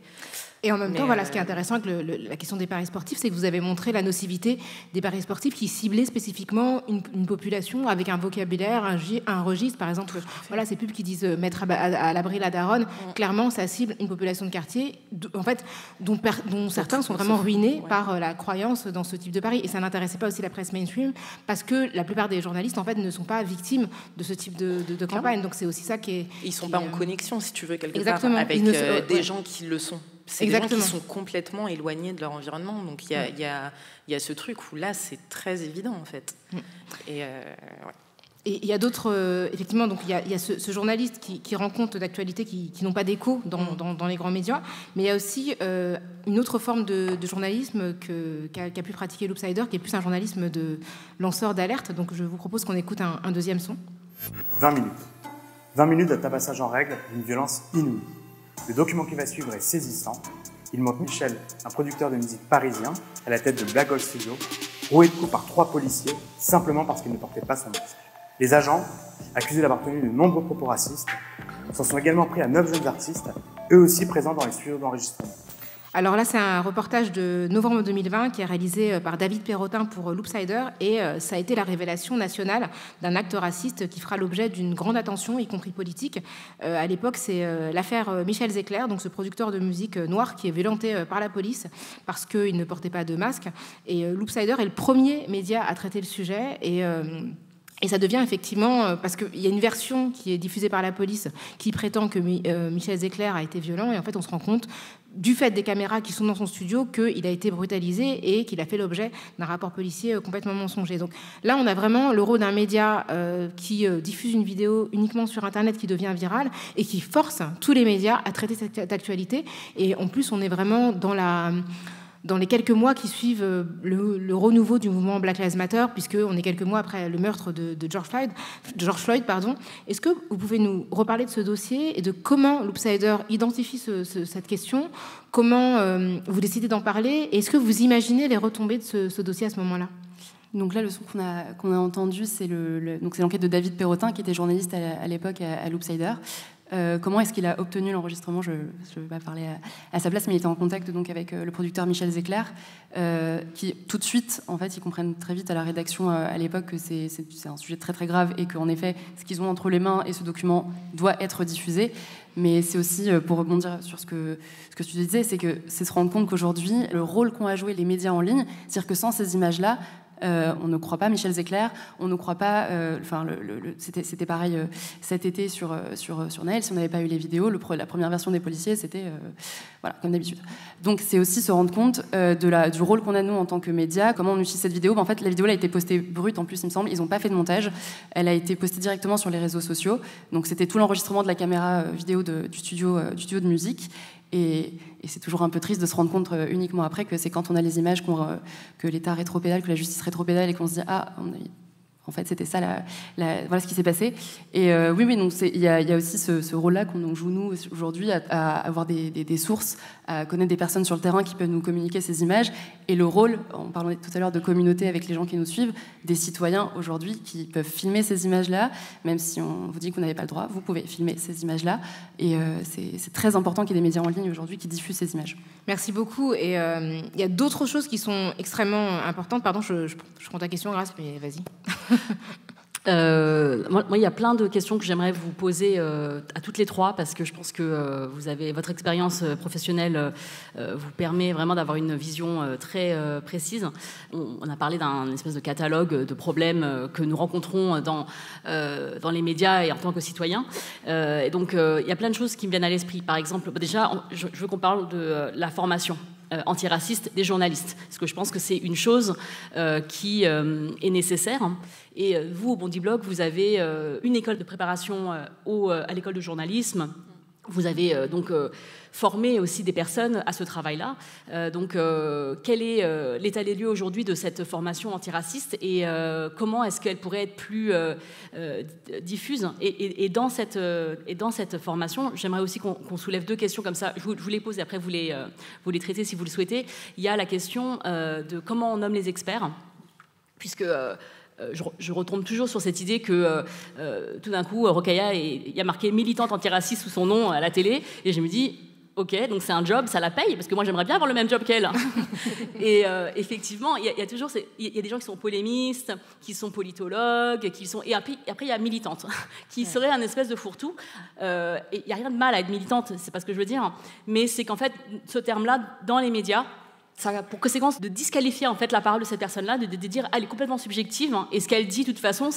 B: Et en même temps, voilà, ce qui est intéressant avec la question des paris sportifs, c'est que vous avez montré la nocivité des paris sportifs qui ciblaient spécifiquement une population avec un vocabulaire, un registre. Par exemple, voilà, ces pubs qui disent mettre à l'abri la daronne, clairement, ça cible une population de quartier, en fait, dont certains sont vraiment ruinés par la croyance dans ce type de paris. Et ça n'intéressait pas aussi la presse mainstream, parce que la plupart des journalistes, en fait, ne sont pas victimes de ce type de campagne. Donc c'est aussi ça qui est...
D: Ils sont pas en connexion, si tu veux, quelque
B: Exactement.
D: part, avec des gens qui le sont. C'est des gens qui sont complètement éloignés de leur environnement. Donc il y a ce truc où là, c'est très évident, en fait. Et
B: il y a d'autres... effectivement, donc il y a ce journaliste qui rend compte d'actualités qui n'ont pas d'écho dans les grands médias. Mais il y a aussi une autre forme de journalisme qu'a pu pratiquer Loopsider, qui est plus un journalisme de lanceur d'alerte. Donc je vous propose qu'on écoute un deuxième son.
J: 20 minutes. 20 minutes de tabassage en règle d'une violence inouïe. Le document qui va suivre est saisissant. Il montre Michel, un producteur de musique parisien, à la tête de Black Hole Studio, roué de coups par 3 policiers, simplement parce qu'il ne portait pas son masque. Les agents, accusés d'avoir tenu de nombreux propos racistes, s'en sont également pris à 9 jeunes artistes, eux aussi présents dans les studios d'enregistrement.
B: Alors là, c'est un reportage de novembre 2020 qui est réalisé par David Perrotin pour Loopsider, et ça a été la révélation nationale d'un acte raciste qui fera l'objet d'une grande attention, y compris politique. À l'époque, c'est l'affaire Michel Zecler, donc ce producteur de musique noir qui est violenté par la police parce qu'il ne portait pas de masque. Et Loopsider est le premier média à traiter le sujet, et ça devient effectivement, parce qu'il y a une version qui est diffusée par la police qui prétend que Michel Zecler a été violent, et en fait on se rend compte, du fait des caméras qui sont dans son studio, qu'il a été brutalisé et qu'il a fait l'objet d'un rapport policier complètement mensonger. Donc là, on a vraiment le rôle d'un média qui diffuse une vidéo uniquement sur Internet qui devient virale et qui force tous les médias à traiter cette actualité. Et en plus, on est vraiment dans les quelques mois qui suivent le renouveau du mouvement Black Lives Matter, puisqu'on est quelques mois après le meurtre de George Floyd. Est-ce que vous pouvez nous reparler de ce dossier et de comment Loopsider identifie cette question, comment vous décidez d'en parler, et est-ce que vous imaginez les retombées de ce dossier à ce moment-là?
E: Donc là, le son qu'on a entendu, c'est l'enquête de David Perrotin, qui était journaliste à l'époque à Loopsider. Comment est-ce qu'il a obtenu l'enregistrement? Je ne vais pas parler à sa place, mais il était en contact donc avec le producteur Michel Zecler, qui tout de suite, en fait, ils comprennent très vite à la rédaction à l'époque que c'est un sujet très très grave, et qu'en effet, ce qu'ils ont entre les mains et ce document doit être diffusé. Mais c'est aussi, pour rebondir sur ce que tu disais, c'est se rendre compte qu'aujourd'hui, le rôle qu'ont à jouer les médias en ligne, c'est-à-dire que sans ces images-là, on ne croit pas Michel Zecler, on ne croit pas... c'était pareil cet été sur Naël. Si on n'avait pas eu les vidéos, la première version des policiers, c'était voilà, comme d'habitude. Donc c'est aussi se rendre compte du rôle qu'on a nous en tant que médias, comment on utilise cette vidéo. En fait, la vidéo elle a été postée brute en plus, il me semble. Ils n'ont pas fait de montage. Elle a été postée directement sur les réseaux sociaux. Donc c'était tout l'enregistrement de la caméra vidéo du studio de musique. Et c'est toujours un peu triste de se rendre compte uniquement après que c'est quand on a les images que l'État rétropédale, que la justice rétropédale, et qu'on se dit en fait c'était ça voilà ce qui s'est passé. Et oui, donc il y a aussi ce rôle-là qu'on joue nous aujourd'hui, à avoir des sources, à connaître des personnes sur le terrain qui peuvent nous communiquer ces images, et le rôle, on parlait tout à l'heure de communauté avec les gens qui nous suivent, des citoyens aujourd'hui qui peuvent filmer ces images-là, même si on vous dit que vous n'avez pas le droit, vous pouvez filmer ces images-là, et c'est très important qu'il y ait des médias en ligne aujourd'hui qui diffusent ces images.
B: Merci beaucoup. Et il y a d'autres choses qui sont extrêmement importantes. Pardon, je prends ta question, Grace, mais vas-y.
A: Moi, il y a plein de questions que j'aimerais vous poser à toutes les trois, parce que je pense que votre expérience professionnelle vous permet vraiment d'avoir une vision très précise. On a parlé d'un espèce de catalogue de problèmes que nous rencontrons dans les médias et en tant que citoyens. Et donc, il y a plein de choses qui me viennent à l'esprit. Par exemple, déjà, je veux qu'on parle de la formation. antiraciste des journalistes. Parce que je pense que c'est une chose qui est nécessaire. Et vous, au Bondi Blog, vous avez une école de préparation à l'école de journalisme. Vous avez donc formé aussi des personnes à ce travail-là. Donc, quel est l'état des lieux aujourd'hui de cette formation antiraciste et comment est-ce qu'elle pourrait être plus diffuse et dans cette formation, j'aimerais aussi qu'on soulève 2 questions comme ça. Je vous les pose et après vous les traitez si vous le souhaitez. Il y a la question de comment on nomme les experts, puisque... je retombe toujours sur cette idée que tout d'un coup, Rokhaya, il y a marqué militante antiraciste sous son nom à la télé, et je me dis, ok, donc c'est un job, ça la paye, parce que moi j'aimerais bien avoir le même job qu'elle. Et effectivement, il y a toujours il y a des gens qui sont polémistes, qui sont politologues, et après il y a militante, qui serait un espèce de fourre-tout. Et il n'y a rien de mal à être militante, c'est pas ce que je veux dire, mais c'est qu'en fait, ce terme-là, dans les médias, ça a pour conséquence de disqualifier en fait la parole de cette personne-là, de dire elle est complètement subjective, hein, et ce qu'elle dit de toute façon,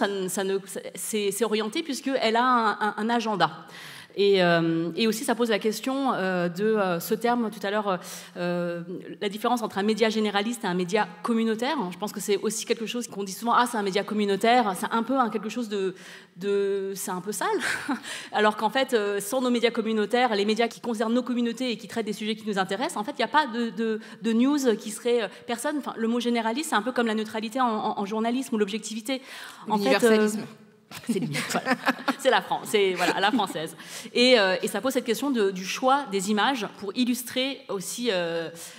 A: c'est orienté puisqu'elle a un agenda. Et aussi, ça pose la question de ce terme tout à l'heure, la différence entre un média généraliste et un média communautaire. Je pense que c'est aussi quelque chose qu'on dit souvent, c'est un média communautaire, c'est un peu quelque chose c'est un peu sale. Alors qu'en fait, sans nos médias communautaires, les médias qui concernent nos communautés et qui traitent des sujets qui nous intéressent, en fait, il n'y a pas de news qui serait personne. Enfin, le mot généraliste, c'est un peu comme la neutralité en journalisme ou l'objectivité.
B: L'universalisme.
A: C'est la France, c'est voilà, la française. Et ça pose cette question du choix des images pour illustrer aussi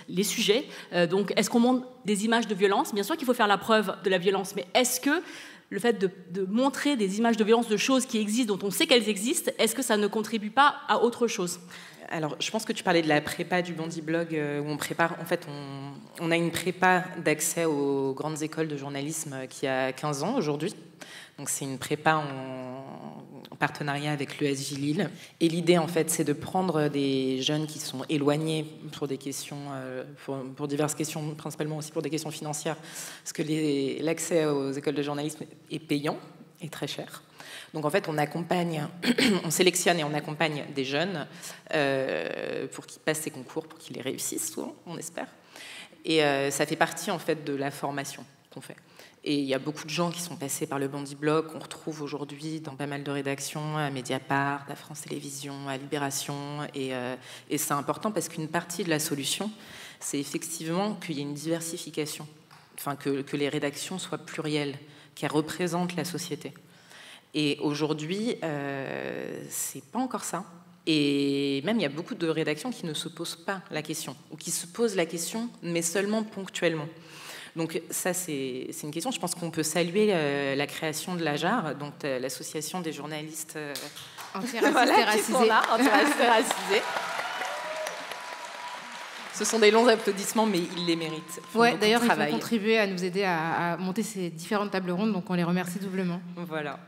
A: les sujets. Donc, est-ce qu'on montre des images de violence? Bien sûr qu'il faut faire la preuve de la violence, mais est-ce que le fait de montrer des images de violence de choses qui existent, dont on sait qu'elles existent, est-ce que ça ne contribue pas à autre chose?
D: Alors, je pense que tu parlais de la prépa du Bondi Blog, où on prépare... En fait, on a une prépa d'accès aux grandes écoles de journalisme qui a 15 ans aujourd'hui. Donc, c'est une prépa en partenariat avec l'ESJ Lille. Et l'idée, en fait, c'est de prendre des jeunes qui sont éloignés pour des questions, pour diverses questions, principalement aussi pour des questions financières, parce que l'accès aux écoles de journalisme est payant et très cher. Donc en fait, on sélectionne et on accompagne des jeunes pour qu'ils passent ces concours, pour qu'ils les réussissent souvent, on espère. Et ça fait partie en fait de la formation qu'on fait. Et il y a beaucoup de gens qui sont passés par le Bondi Blog, qu'on retrouve aujourd'hui dans pas mal de rédactions, à Mediapart, à France Télévisions, à Libération. Et c'est important parce qu'une partie de la solution, c'est effectivement qu'il y ait une diversification, enfin que les rédactions soient plurielles, qu'elles représentent la société. Et aujourd'hui, c'est pas encore ça. Et même, il y a beaucoup de rédactions qui ne se posent pas la question, ou qui se posent la question, mais seulement ponctuellement. Donc ça, c'est une question. Je pense qu'on peut saluer la création de l'AJAR, donc l'association des journalistes
B: antiracisés.
D: Antiracisés. Ce sont des longs applaudissements, mais ils les méritent.
B: Ouais, d'ailleurs, ils vont contribuer à nous aider à monter ces différentes tables rondes, donc on les remercie doublement.
D: Voilà.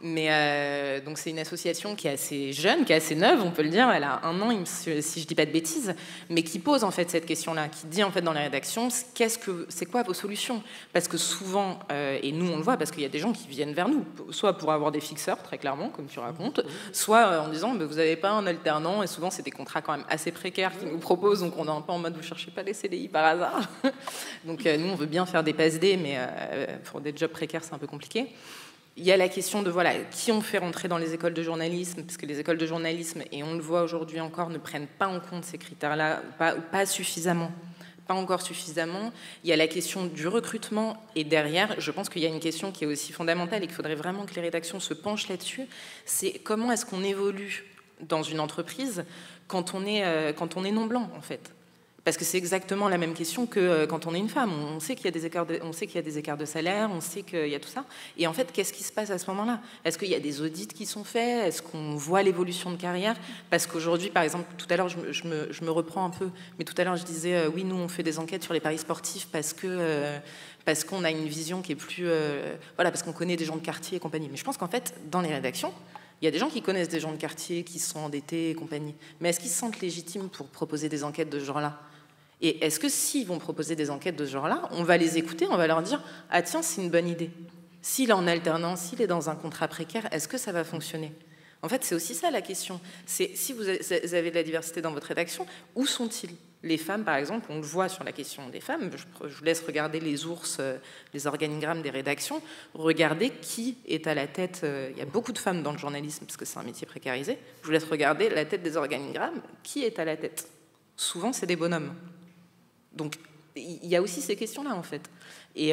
D: Mais donc c'est une association qui est assez jeune, qui est assez neuve, on peut le dire. Elle a 1 an, si je dis pas de bêtises, mais qui pose en fait cette question-là, qui dit en fait dans les rédactions, c'est quoi vos solutions? Parce que souvent, et nous on le voit, parce qu'il y a des gens qui viennent vers nous, soit pour avoir des fixeurs très clairement, comme tu racontes, soit en disant vous n'avez pas un alternant, et souvent c'est des contrats quand même assez précaires qu'ils nous proposent, donc on est un peu en mode vous cherchez pas les CDI par hasard. Donc nous on veut bien faire des PASD, mais pour des jobs précaires c'est un peu compliqué. Il y a la question de qui on fait rentrer dans les écoles de journalisme, parce que les écoles de journalisme, et on le voit aujourd'hui encore, ne prennent pas en compte ces critères-là, pas suffisamment. Pas encore suffisamment. Il y a la question du recrutement, et derrière, je pense qu'il y a une question qui est aussi fondamentale et qu'il faudrait vraiment que les rédactions se penchent là-dessus, c'est comment est-ce qu'on évolue dans une entreprise quand on est non-blanc, en fait. Parce que c'est exactement la même question que quand on est une femme. On sait qu'il y a des écarts de salaire, on sait qu'il y a tout ça. Et en fait, qu'est-ce qui se passe à ce moment-là? Est-ce qu'il y a des audits qui sont faits? Est-ce qu'on voit l'évolution de carrière? Parce qu'aujourd'hui, par exemple, tout à l'heure, je me reprends un peu, mais tout à l'heure, je disais, oui, nous, on fait des enquêtes sur les paris sportifs parce qu'on a une vision qui est plus... parce qu'on connaît des gens de quartier et compagnie. Mais je pense qu'en fait, dans les rédactions, il y a des gens qui connaissent des gens de quartier, qui sont endettés et compagnie. Mais est-ce qu'ils se sentent légitimes pour proposer des enquêtes de ce genre-là? Et est-ce que s'ils vont proposer des enquêtes de ce genre-là, on va les écouter, on va leur dire « Ah tiens, c'est une bonne idée. S'il est en alternance, s'il est dans un contrat précaire, est-ce que ça va fonctionner ?» En fait, c'est aussi ça la question. C'est si vous avez de la diversité dans votre rédaction, où sont-ils? Les femmes, par exemple, on le voit sur la question des femmes, je vous laisse regarder les ours, les organigrammes des rédactions, regardez qui est à la tête, il y a beaucoup de femmes dans le journalisme, parce que c'est un métier précarisé, je vous laisse regarder la tête des organigrammes, qui est à la tête? Souvent, c'est des bonhommes. Donc, il y a aussi ces questions-là, en fait. Et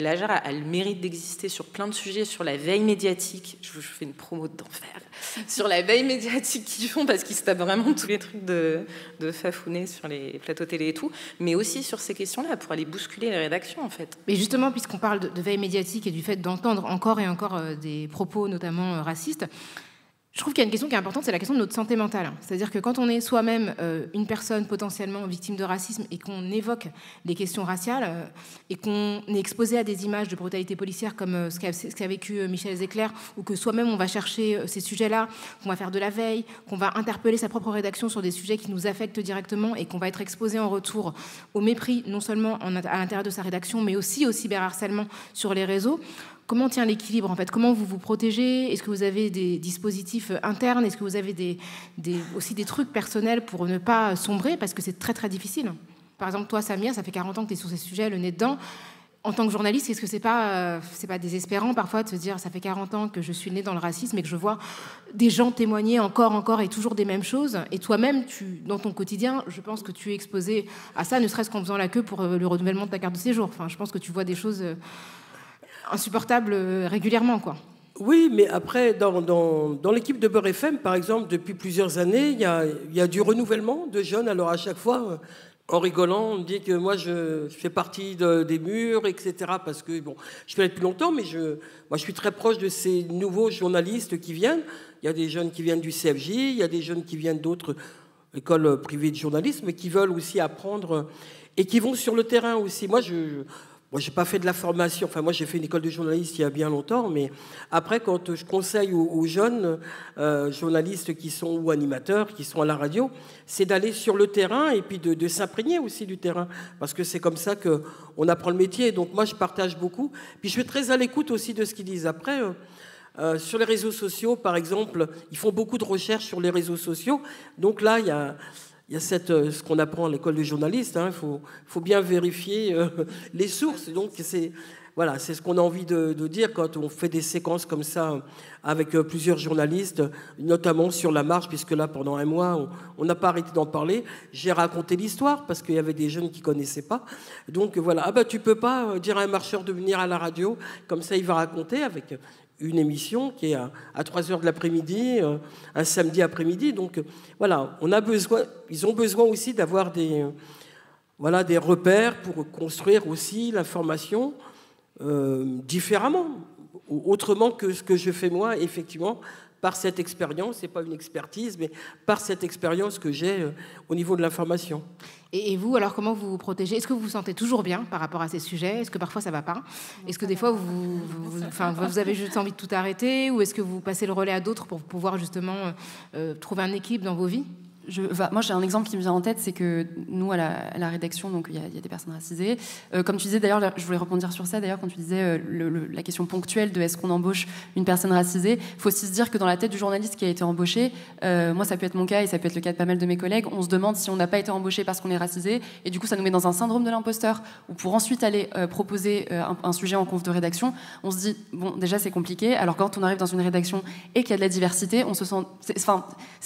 D: l'AJAR a le mérite d'exister sur plein de sujets, sur la veille médiatique. Je fais une promo d'enfer. Sur la veille médiatique qu'ils font, parce qu'ils se tapent vraiment tous les trucs de fafounet sur les plateaux télé et tout, mais aussi sur ces questions-là, pour aller bousculer les rédactions, en fait.
B: Mais justement, puisqu'on parle de veille médiatique et du fait d'entendre encore et encore des propos, notamment racistes, je trouve qu'il y a une question qui est importante, c'est la question de notre santé mentale. C'est-à-dire que quand on est soi-même une personne potentiellement victime de racisme et qu'on évoque les questions raciales et qu'on est exposé à des images de brutalité policière comme ce qu'a vécu Michel Zecler, ou que soi-même on va chercher ces sujets-là, qu'on va faire de la veille, qu'on va interpeller sa propre rédaction sur des sujets qui nous affectent directement et qu'on va être exposé en retour au mépris, non seulement à l'intérieur de sa rédaction, mais aussi au cyberharcèlement sur les réseaux. Comment tient l'équilibre, en fait? Comment vous vous protégez? Est-ce que vous avez des dispositifs internes? Est-ce que vous avez aussi des trucs personnels pour ne pas sombrer? Parce que c'est très, très difficile. Par exemple, toi, Samia, ça fait 40 ans que tu es sur ces sujets, le nez dedans. En tant que journaliste, est-ce que c'est pas désespérant parfois de se dire ça fait 40 ans que je suis née dans le racisme et que je vois des gens témoigner encore et toujours des mêmes choses? Et toi-même, dans ton quotidien, je pense que tu es exposé à ça, ne serait-ce qu'en faisant la queue pour le renouvellement de ta carte de séjour. Enfin, je pense que tu vois des choses insupportable régulièrement, quoi.
C: Oui, mais après, dans l'équipe de Beurre FM, par exemple, depuis plusieurs années, il y a du renouvellement de jeunes. Alors à chaque fois, en rigolant, on me dit que moi, je fais partie des murs, etc. Parce que, bon, je fais depuis longtemps, mais moi, je suis très proche de ces nouveaux journalistes qui viennent. Il y a des jeunes qui viennent du CFJ, il y a des jeunes qui viennent d'autres écoles privées de journalisme, mais qui veulent aussi apprendre et qui vont sur le terrain aussi. Moi, j'ai pas fait de la formation. Enfin, moi, j'ai fait une école de journaliste il y a bien longtemps, mais après, quand je conseille aux jeunes journalistes ou animateurs qui sont à la radio, c'est d'aller sur le terrain et puis de s'imprégner aussi du terrain, parce que c'est comme ça qu'on apprend le métier. Donc, moi, je partage beaucoup. Puis, je suis très à l'écoute aussi de ce qu'ils disent. Après, sur les réseaux sociaux, par exemple, ils font beaucoup de recherches sur les réseaux sociaux. Donc là, il y a ce qu'on apprend à l'école de journaliste, il faut bien vérifier les sources. Donc c'est ce qu'on a envie de dire quand on fait des séquences comme ça avec plusieurs journalistes, notamment sur la marche, puisque là, pendant un mois, on n'a pas arrêté d'en parler. J'ai raconté l'histoire parce qu'il y avait des jeunes qui ne connaissaient pas. Donc voilà, tu ne peux pas dire à un marcheur de venir à la radio, comme ça il va raconter avec une émission qui est à 3h de l'après-midi, un samedi après-midi. Donc voilà, ils ont besoin aussi d'avoir des repères pour construire aussi l'information différemment, autrement que ce que je fais moi, effectivement, par cette expérience, c'est pas une expertise, mais par cette expérience que j'ai au niveau de l'information.
B: Et vous, alors, comment vous vous protégez? Est-ce que vous vous sentez toujours bien par rapport à ces sujets? Est-ce que parfois ça va pas? Est-ce que des fois vous avez juste envie de tout arrêter? Ou est-ce que vous passez le relais à d'autres pour pouvoir justement trouver un équilibre dans vos vies?
E: Moi, j'ai un exemple qui me vient en tête, c'est que nous, à la rédaction, donc il y a des personnes racisées. Comme tu disais, d'ailleurs, je voulais rebondir sur ça, d'ailleurs, quand tu disais la question ponctuelle de est-ce qu'on embauche une personne racisée, il faut aussi se dire que dans la tête du journaliste qui a été embauché, moi, ça peut être mon cas et ça peut être le cas de pas mal de mes collègues, on se demande si on n'a pas été embauché parce qu'on est racisé, et du coup, ça nous met dans un syndrome de l'imposteur, où pour ensuite aller proposer un sujet en conf de rédaction, on se dit, bon, déjà, c'est compliqué, alors quand on arrive dans une rédaction et qu'il y a de la diversité, on se sent...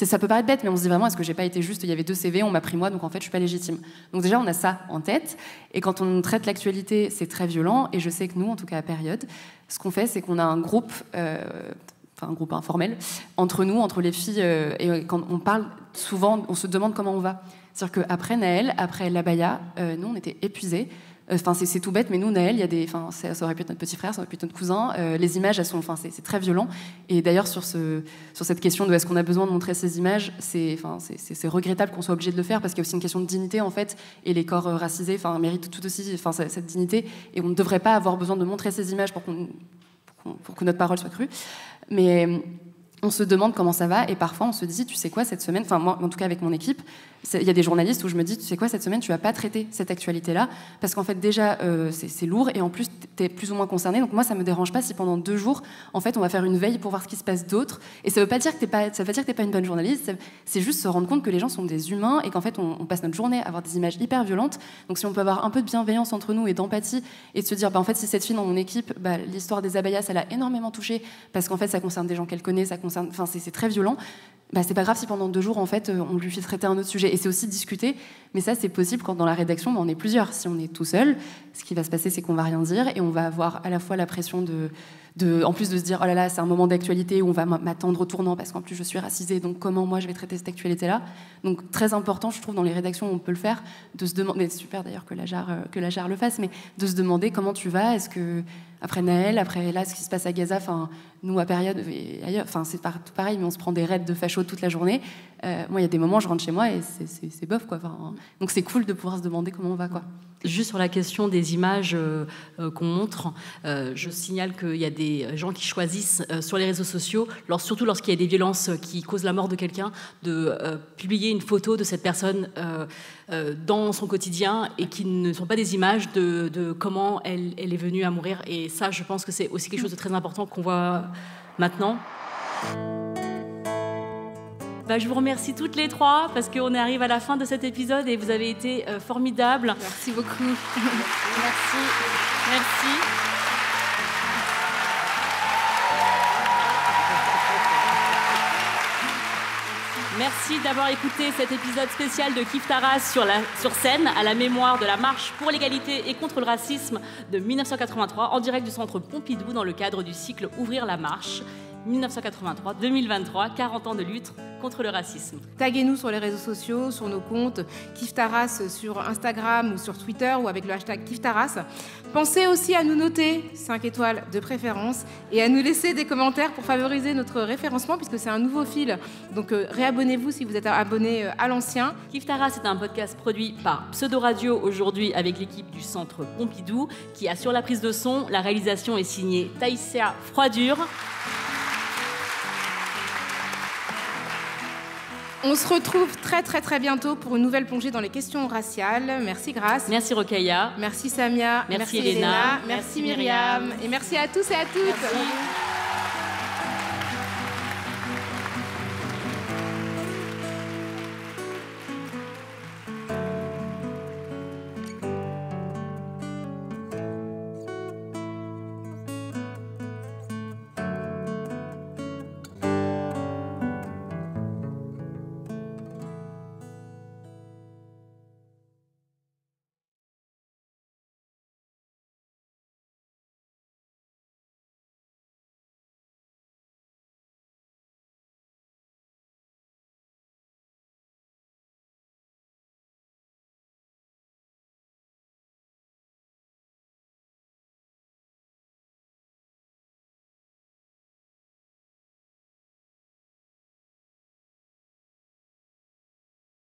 E: ça peut paraître bête, mais on se dit vraiment, est-ce que j'ai pas été juste, il y avait 2 CV, on m'a pris moi, donc en fait je suis pas légitime. Donc déjà on a ça en tête, et quand on traite l'actualité, c'est très violent, et je sais que nous, en tout cas à Période, ce qu'on fait, c'est qu'on a un groupe, un groupe informel, entre nous, entre les filles, et quand on parle, souvent on se demande comment on va. C'est-à-dire qu'après Naël, après l'Abaya, nous on était épuisés. C'est tout bête, mais nous, Naël, ça aurait pu être notre petit frère, ça aurait pu être notre cousin. Les images, c'est très violent. Et d'ailleurs, sur cette question de est-ce qu'on a besoin de montrer ces images, c'est regrettable qu'on soit obligé de le faire, parce qu'il y a aussi une question de dignité, en fait, et les corps racisés méritent tout aussi cette dignité. Et on ne devrait pas avoir besoin de montrer ces images pour que notre parole soit crue. Mais on se demande comment ça va, et parfois on se dit, tu sais quoi, cette semaine, moi en tout cas avec mon équipe, il y a des journalistes où je me dis, tu sais quoi, cette semaine, tu vas pas traiter cette actualité-là, parce qu'en fait, déjà, c'est lourd, et en plus, tu es plus ou moins concerné. Donc moi, ça me dérange pas si pendant 2 jours, en fait, on va faire une veille pour voir ce qui se passe d'autre. Et ça veut pas dire que t'es pas une bonne journaliste, c'est juste se rendre compte que les gens sont des humains, et qu'en fait, on passe notre journée à avoir des images hyper violentes. Donc si on peut avoir un peu de bienveillance entre nous et d'empathie, et de se dire, en fait, si cette fille dans mon équipe, l'histoire des abayas, ça l'a énormément touchée, parce qu'en fait, ça concerne des gens qu'elle connaît, c'est très violent. C'est pas grave si pendant 2 jours, en fait, on lui fait traiter un autre sujet. Et c'est aussi discuter, mais ça, c'est possible quand dans la rédaction, on est plusieurs. Si on est tout seul, ce qui va se passer, c'est qu'on va rien dire, et on va avoir à la fois la pression en plus de se dire, oh là là, c'est un moment d'actualité où on va m'attendre au tournant, parce qu'en plus, je suis racisée, donc comment moi, je vais traiter cette actualité-là. Donc, très important, je trouve, dans les rédactions, on peut le faire, de se demander, c'est super d'ailleurs que la JAR le fasse, mais de se demander comment tu vas, est-ce que, après Naël, après là, ce qui se passe à Gaza, nous, à Période, et ailleurs, c'est tout pareil, mais on se prend des raids de fachos toute la journée. Moi, il y a des moments, je rentre chez moi et c'est bof, quoi. Donc, c'est cool de pouvoir se demander comment on va, quoi.
A: Juste sur la question des images qu'on montre, je signale qu'il y a des gens qui choisissent sur les réseaux sociaux, surtout lorsqu'il y a des violences qui causent la mort de quelqu'un, de publier une photo de cette personne dans son quotidien et qui ne sont pas des images de comment elle est venue à mourir. Et ça, je pense que c'est aussi quelque chose de très important qu'on voit maintenant. Je vous remercie toutes les 3 parce qu'on arrive à la fin de cet épisode et vous avez été formidables.
B: Merci beaucoup.
A: Merci. Merci. Merci d'avoir écouté cet épisode spécial de Kif Taras sur scène à la mémoire de la marche pour l'égalité et contre le racisme de 1983 en direct du Centre Pompidou dans le cadre du cycle Ouvrir la marche 1983-2023, 40 ans de lutte contre le racisme.
B: Taguez-nous sur les réseaux sociaux, sur nos comptes, Kif Taras sur Instagram ou sur Twitter ou avec le hashtag Kif Taras. Pensez aussi à nous noter 5 étoiles de préférence et à nous laisser des commentaires pour favoriser notre référencement puisque c'est un nouveau fil. Donc réabonnez-vous si vous êtes abonné à l'ancien.
A: Kif Taras est un podcast produit par Pseudo Radio aujourd'hui avec l'équipe du Centre Pompidou qui assure la prise de son. La réalisation est signée Taïsia Froidure.
B: On se retrouve très très très bientôt pour une nouvelle plongée dans les questions raciales. Merci Grace.
A: Merci Rokhaya.
B: Merci Samia.
A: Merci Elena.
B: Merci Myriam. Et merci à tous et à toutes.
A: Merci.